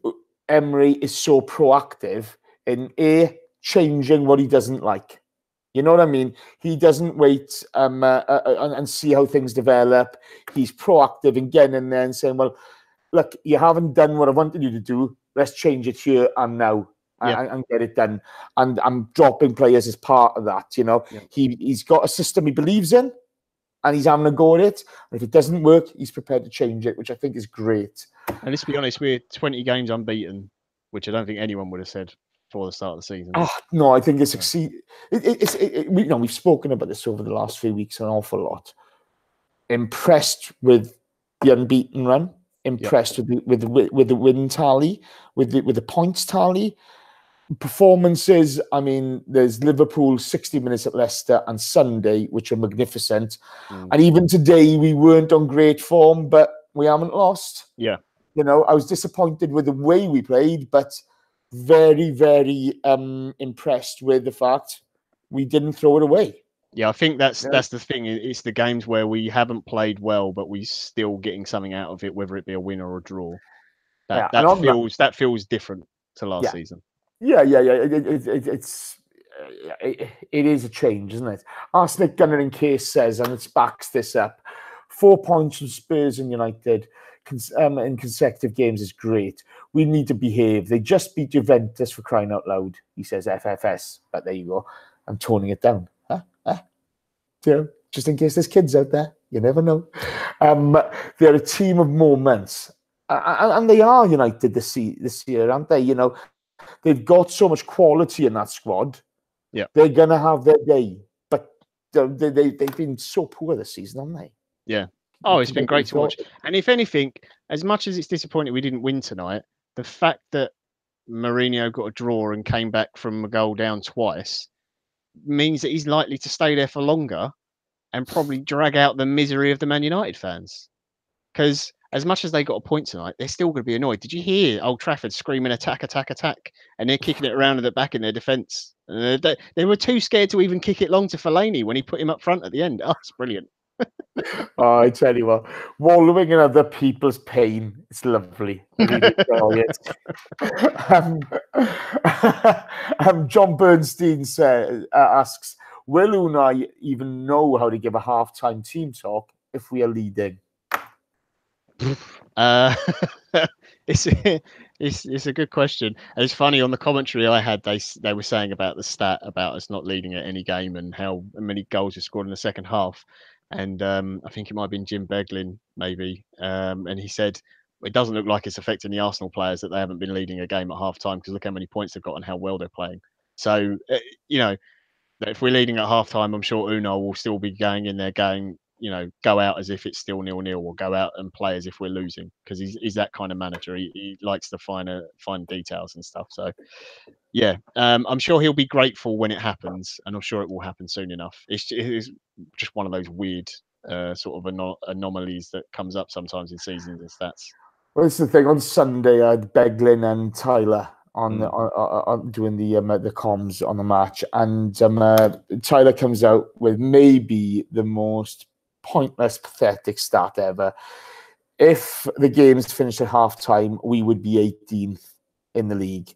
Emery is so proactive in changing what he doesn't like. You know what I mean? He doesn't wait and see how things develop. He's proactive in getting in there and saying, well, look, you haven't done what I wanted you to do. Let's change it here and now and get it done. And I'm dropping players as part of that, He's got a system he believes in and he's having a go at it. And if it doesn't work, he's prepared to change it, which I think is great.
And let's be honest, we're 20 games unbeaten, which I don't think anyone would have said before the start of the season.
Oh, no, I think it's we've spoken about this over the last few weeks an awful lot. Impressed with the unbeaten run, impressed with the win tally, with the points tally. Performances, I mean, there's Liverpool 60 minutes at Leicester and Sunday, which are magnificent. And even today, we weren't on great form, but we haven't lost.
Yeah.
I was disappointed with the way we played, but very, very impressed with the fact we didn't throw it away.
Yeah, I think that's the thing. It's the games where we haven't played well, but we're still getting something out of it, whether it be a win or a draw. That feels different to last season. Yeah.
It is a change, isn't it? Arsenic Gunner in case says, and it backs this up, 4 points from Spurs and United in consecutive games is great. We need to behave. They just beat Juventus for crying out loud. He says FFS, but there you go. I'm toning it down. Just in case there's kids out there, you never know. They're a team of moments, and they are United this year, aren't they? They've got so much quality in that squad.
Yeah,
they're gonna have their day, but they've been so poor this season, haven't they?
Yeah. Oh, it's been great to watch. And if anything, as much as it's disappointing we didn't win tonight, the fact that Mourinho got a draw and came back from a goal down twice means that he's likely to stay there for longer and probably drag out the misery of the Man United fans. Because as much as they got a point tonight, they're still going to be annoyed. Did you hear Old Trafford screaming attack, attack, attack? And they're kicking it around at the back in their defence. They were too scared to even kick it long to Fellaini when he put him up front at the end. Oh, it's brilliant.
Oh, I tell you what, wallowing in other people's pain, it's lovely. I really enjoy it. John Bernstein asks, will Unai even know how to give a halftime team talk if we are leading?
It's a good question. And it's funny, on the commentary I had, they were saying about the stat about us not leading at any game and how many goals we scored in the second half. And I think it might have been Jim Beglin, maybe. And he said, it doesn't look like it's affecting the Arsenal players that they haven't been leading a game at half time, because look how many points they've got and how well they're playing. So, if we're leading at half time, I'm sure Unai will still be going in there going, go out as if it's still 0-0, or go out and play as if we're losing, because he's that kind of manager. He likes to find details and stuff. So, yeah, I'm sure he'll be grateful when it happens, and I'm sure it will happen soon enough. It's just one of those weird sort of anomalies that comes up sometimes in seasons and stats.
Well, it's the thing. On Sunday, I had Beglin and Tyler on doing the comms on the match, and Tyler comes out with maybe the most pointless, pathetic stat ever. If the game's finished at half time, we would be 18th in the league.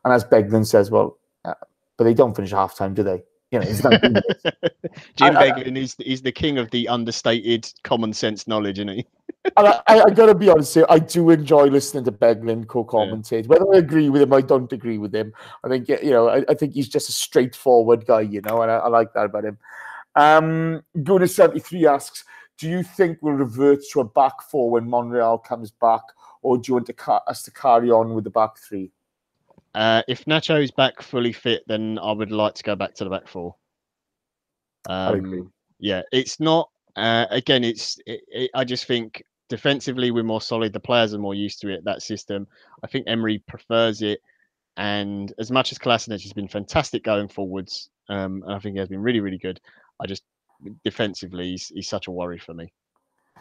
And as Beglin says, well, but they don't finish at half time, do they? It's not
Jim Beglin is the king of the understated common sense knowledge, isn't he?
And I got to be honest here, I do enjoy listening to Beglin co-commentate. Yeah. Whether I agree with him, I don't agree with him. I think I think he's just a straightforward guy, and I like that about him. Guna73 asks, do you think we'll revert to a back four when Monreal comes back, or do you want us to carry on with the back three?
If Nacho's back fully fit, then I would like to go back to the back four.
I agree.
Yeah, it's not. Again, I just think defensively we're more solid. The players are more used to it. That system. I think Emery prefers it. And as much as Kolasinac has been fantastic going forwards, and I think he has been really, really good, I just defensively, he's such a worry for me.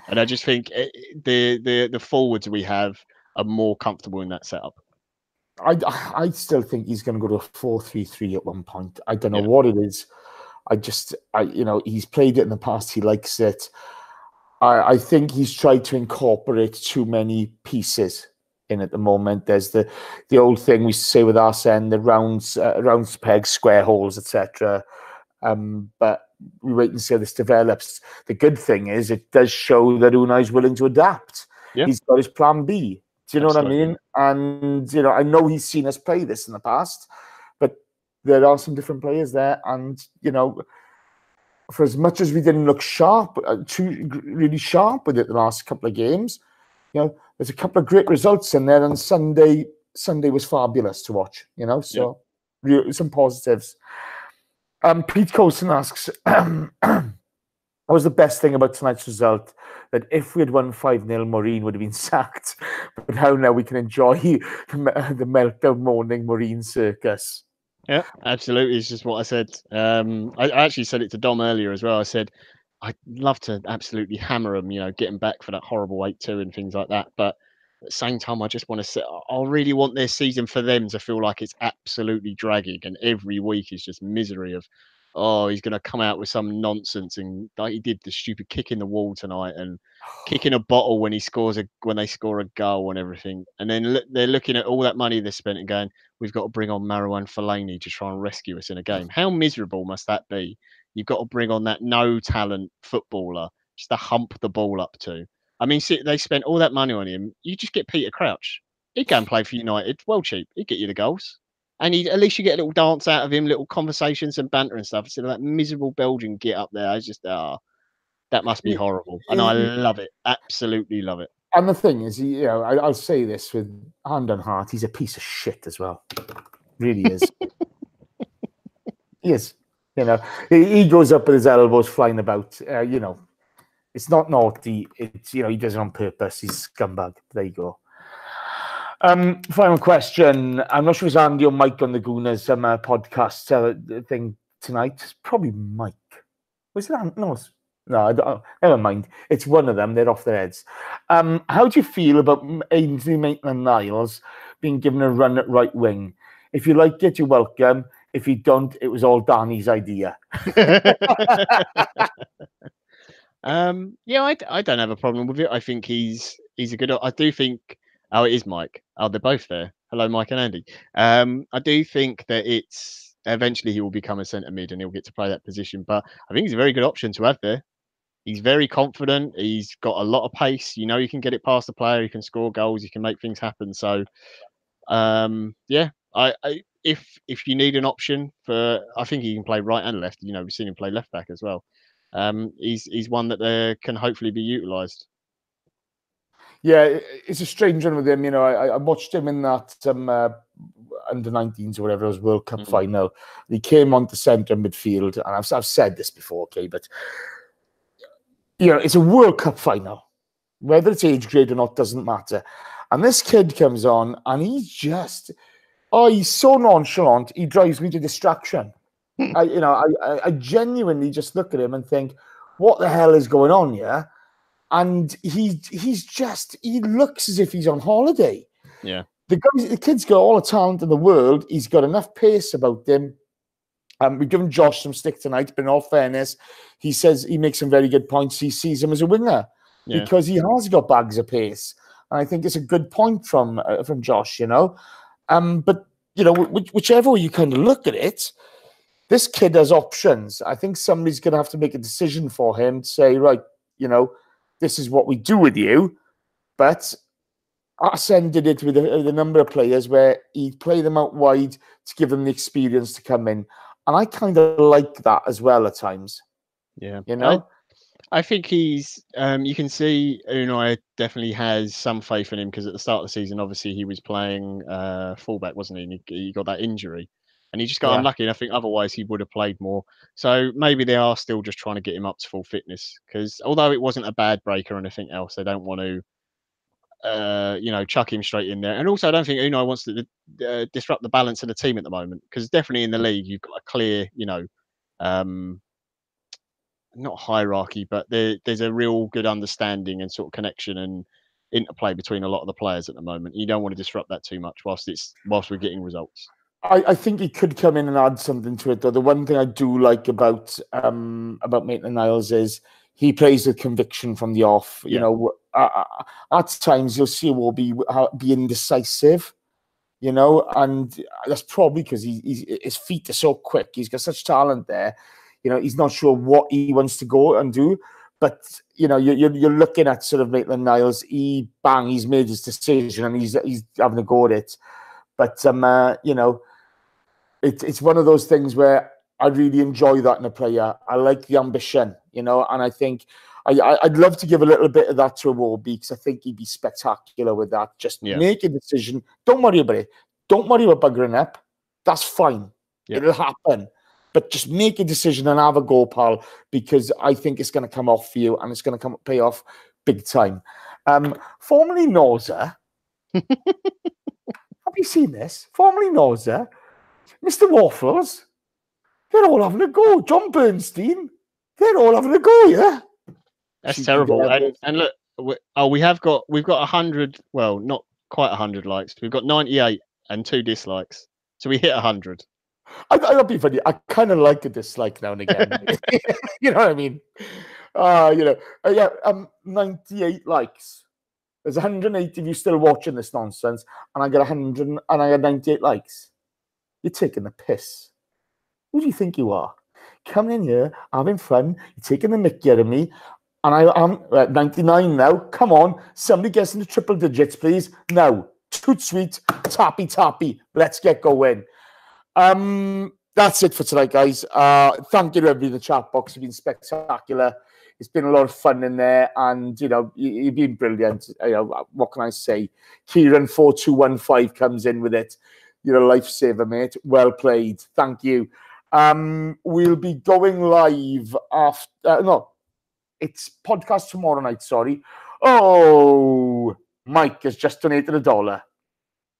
And I just think the forwards we have are more comfortable in that setup.
I still think he's going to go to a 4-3-3 at one point. I don't know
Yeah.
what it is. He's played it in the past. He likes it. I think he's tried to incorporate too many pieces in at the moment. There's the old thing we say with Arsene, the rounds pegs, square holes, etc. But we wait and see how this develops. The good thing is it does show that Unai's willing to adapt.
Yeah.
He's got his plan B. Do you know
Absolutely.
what I mean? And, I know he's seen us play this in the past, but there are some different players there. And, for as much as we didn't look sharp, really sharp with it the last couple of games, there's a couple of great results in there. And Sunday was fabulous to watch, so some positives. Pete Colson asks, what was the best thing about tonight's result? That if we had won 5-0, Maureen would have been sacked. But how now we can enjoy the meltdown morning Maureen circus.
Yeah, absolutely. It's just what I said. I actually said it to Dom earlier as well. I said, I'd love to absolutely hammer them, get them back for that horrible 8-2 and things like that. But at the same time, I just want to say, I really want their season for them to feel like it's absolutely dragging. And every week is just misery of, oh, he's going to come out with some nonsense. And like he did the stupid kick in the wall tonight and kicking a bottle when they score a goal and everything. And then they're looking at all that money they spent and going, we've got to bring on Marouane Fellaini to try and rescue us in a game. How miserable must that be? You've got to bring on that no talent footballer just to hump the ball up to. I mean, see, they spent all that money on him. You just get Peter Crouch. He'd go and play for United, well cheap. He'd get you the goals. And at least you get a little dance out of him, little conversations and banter and stuff. Instead of that miserable Belgian get up there, it's just, that must be horrible. And I love it. Absolutely love it.
And the thing is, I'll say this with hand on heart, he's a piece of shit as well. Really is. He is. He goes up with his elbows flying about. It's not naughty. It's, he does it on purpose. He's scumbag. There you go. Final question. I'm not sure if it's Andy or Mike on the Gooners podcast thing tonight. It's probably Mike. Was it Andy? No, I don't, never mind. It's one of them. They're off their heads. How do you feel about Ainsley Maitland-Niles being given a run at right wing? If you like it, you're welcome. If you don't, it was all Danny's idea.
I don't have a problem with it. I think he's a good. I do think. Oh, it is Mike. Oh, they're both there. Hello, Mike and Andy. I do think that it's eventually he will become a centre mid and he'll get to play that position. But I think he's a very good option to have there. He's very confident. He's got a lot of pace. You can get it past the player. He can score goals. He can make things happen. So, if you need an option I think he can play right and left. We've seen him play left back as well. He's one that can hopefully be utilised.
Yeah, it's a strange one with him. I watched him in that under 19s or whatever it was World Cup final. He came onto centre midfield, and I've said this before, okay, but it's a World Cup final. Whether it's age grade or not doesn't matter. And this kid comes on, and he's just, he's so nonchalant. He drives me to distraction. I genuinely just look at him and think, what the hell is going on here? And he looks as if he's on holiday.
Yeah.
The kid's got all the talent in the world. He's got enough pace about him. We've given Josh some stick tonight, but in all fairness, he says he makes some very good points. He sees him as a winger because he has got bags of pace. And I think it's a good point from Josh, But, whichever way you kind of look at it, this kid has options. I think somebody's going to have to make a decision for him to say, right, this is what we do with you. But Arsene did it with a number of players where he'd play them out wide to give them the experience to come in. And I kind of like that as well at times.
Yeah. I think he's, you can see Unai definitely has some faith in him because at the start of the season, obviously he was playing fullback, wasn't he? And he got that injury and he just got unlucky. And I think otherwise he would have played more. So maybe they are still just trying to get him up to full fitness because although it wasn't a bad break or anything else, they don't want to, chuck him straight in there. And also I don't think Unai wants to disrupt the balance of the team at the moment because definitely in the league, you've got a clear, not hierarchy, but there's a real good understanding and sort of connection and interplay between a lot of the players at the moment. You don't want to disrupt that too much whilst we're getting results.
I think he could come in and add something to it, though. The one thing I do like about Maitland-Niles is he plays with conviction from the off. You know, at times you'll see him be indecisive, you know, and that's probably because his feet are so quick. He's got such talent there. You know, he's not sure what he wants to go and do. But, you know, you're looking at sort of Maitland-Niles. He's made his decision and he's having a go at it. But, you know, it's one of those things where I really enjoy that in a player. I like the ambition, you know, and I think I'd love to give a little bit of that to Iwobi because I think he'd be spectacular with that. Just make a decision. Don't worry about it. Don't worry about buggering up. That's fine. Yeah. It'll happen. But just make a decision and have a go, pal, because I think it's going to come off for you and it's going to pay off big time. Formerly Nauza. Have you seen this? Formerly Nauza. Mr. Waffles, they're all having a go. John Bernstein, they're all having a go, yeah?
That's terrible. And look, we've got 100, well, not quite 100 likes. We've got 98 and 2 dislikes. So we hit 100.
I'll be funny. I kind of like a dislike now and again. You know what I mean? You know, 98 likes. There's 180 of you still watching this nonsense, and I get 100, and I get 98 likes. You're taking the piss. Who do you think you are? Coming in here, having fun, you're taking the mickey out of me, and I'm at 99 now. Come on, somebody gets into triple digits, please. No, toot sweet, tappy. Let's get going. That's it for tonight, guys. Thank you to everybody in the chat box. You've been spectacular. It's been a lot of fun in there, and you know you've been brilliant. You know, what can I say? Kieran 4215 comes in with it. You're a lifesaver, mate. Well played. Thank you. We'll be going live after. No, it's podcast tomorrow night. Sorry. Oh, Mike has just donated $1.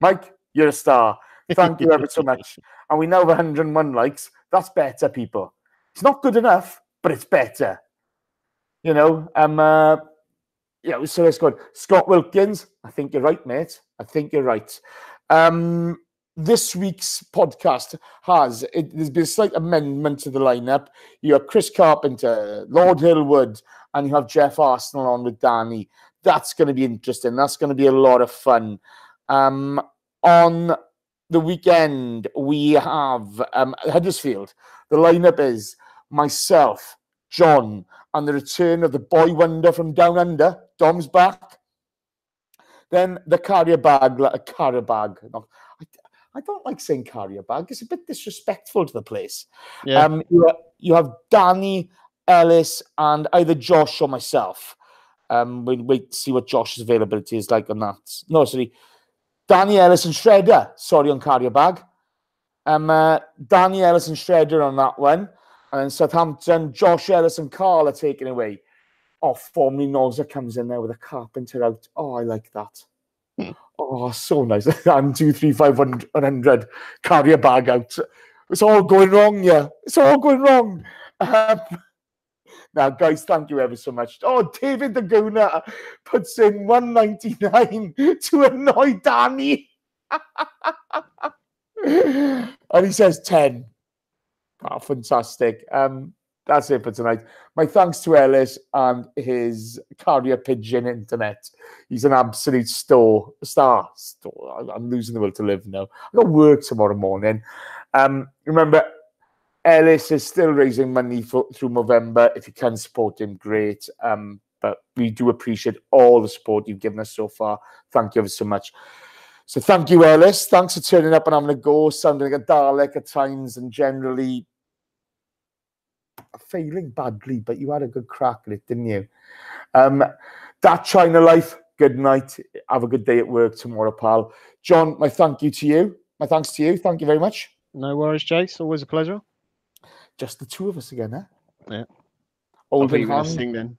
Mike, you're a star. Thank you ever so much. And we now have 101 likes. That's better, people. It's not good enough, but it's better. You know, yeah, so let's go. Scott Wilkins, I think you're right, mate. I think you're right. This week's podcast there's been a slight amendment to the lineup. You have Chris Carpenter, Lord Hillwood, and you have Jeff Arsenal on with Danny. That's going to be interesting. That's going to be a lot of fun. On the weekend, we have Huddersfield. The lineup is myself, John, and the return of the boy wonder from down under. Dom's back. Then the carrier bag. No, I don't like saying carrier bag. It's a bit disrespectful to the place. Yeah. You have Danny, Ellis, and either Josh or myself. We'll wait to see what Josh's availability is like on that. No, sorry. Danny, Ellis, and Shredder. Sorry, on carrier bag. Danny, Ellis, and Shredder on that one. And Southampton, Josh, Ellis, and Carl are taken away. Oh, formerly Nolza comes in there with a Carpenter out. Oh, I like that. Oh, so nice. I'm 2, 3, 5, 100. Carrier bag out. It's all going wrong, yeah. It's all going wrong. Now, guys, thank you ever so much. Oh, David the Gooner puts in 199 to annoy Danny. And he says 10. Oh, fantastic. That's it for tonight. My thanks to Ellis and his carrier pigeon internet. He's an absolute star. I'm losing the will to live now. I've got work tomorrow morning. Remember, Ellis is still raising money through November. If you can support him, great. But we do appreciate all the support you've given us so far. Thank you ever so much. So thank you, Ellis. Thanks for turning up and having a go. Sounding like a Dalek at times and generally failing badly, but you had a good crack at it, didn't you? That China Life, good night. Have a good day at work tomorrow, pal. John, my thanks to you. Thank you very much.
No worries, Jace. Always a pleasure.
Just the two of us again, eh?
Yeah.
Holding hands.
Sing then.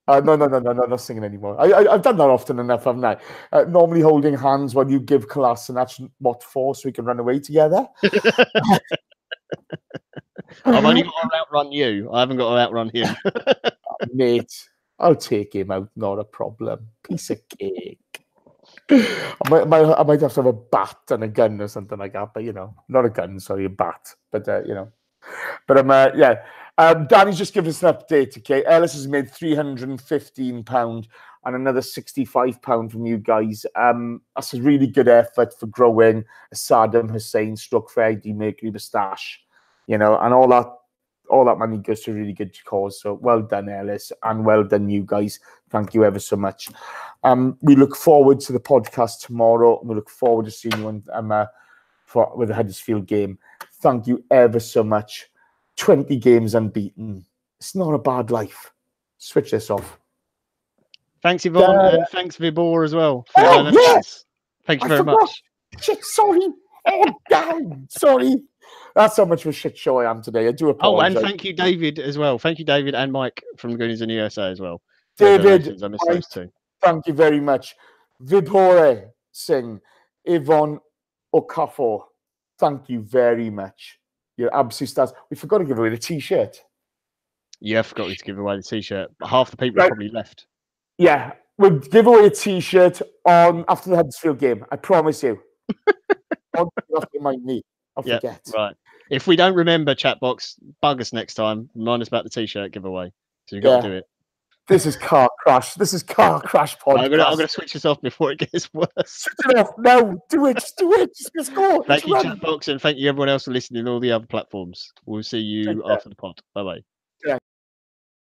No, not singing anymore. I've done that often enough, haven't I? Normally holding hands while you give class, and that's what for, so we can run away together.
I've only got to outrun you. I haven't got to outrun him.
Mate, I'll take him out, not a problem. Piece of cake. I might have to have a bat and a gun or something like that, but not a gun, sorry, a bat. But Danny's just given us an update. Okay, Ellis has made £315 and another £65 from you guys. That's a really good effort for growing a Saddam Hussein / Freddie Mercury moustache, and all that money goes to a really good cause. So well done, Ellis, and well done, you guys. Thank you ever so much. We look forward to the podcast tomorrow. We look forward to seeing you with the Huddersfield game. Thank you ever so much. 20 games unbeaten. It's not a bad life. Switch this off.
Thanks, Yvonne, and thanks, Vibor, as well.
Yes!
Thank you very much.
Shit, sorry. Oh, damn. Sorry. That's how much of a shit show I am today. I do apologize.
Oh, and thank you, David, as well. Thank you, David and Mike from Goonies in the USA as well.
David,
I missed those two.
Thank you very much. Vibore Singh, Yvonne Okafor, thank you very much. You're absolute stars. We forgot to give away the T-shirt.
Yeah, I forgot to give away the T-shirt. But half the people probably left.
Yeah, we'll give away a T-shirt after the Huddersfield game. I promise you. Don't remind me. I'll forget.
Right. If we don't remember, chat box, bug us next time. Remind us about the T-shirt giveaway. So you've got to do it.
This is car crash. This is car crash podcast.
I'm gonna switch this off before it gets worse.
Switch it off. No, do it. Just do it. Just go.
Thank you, chat box, and thank you everyone else for listening on all the other platforms. We'll see you after the pod. Bye bye.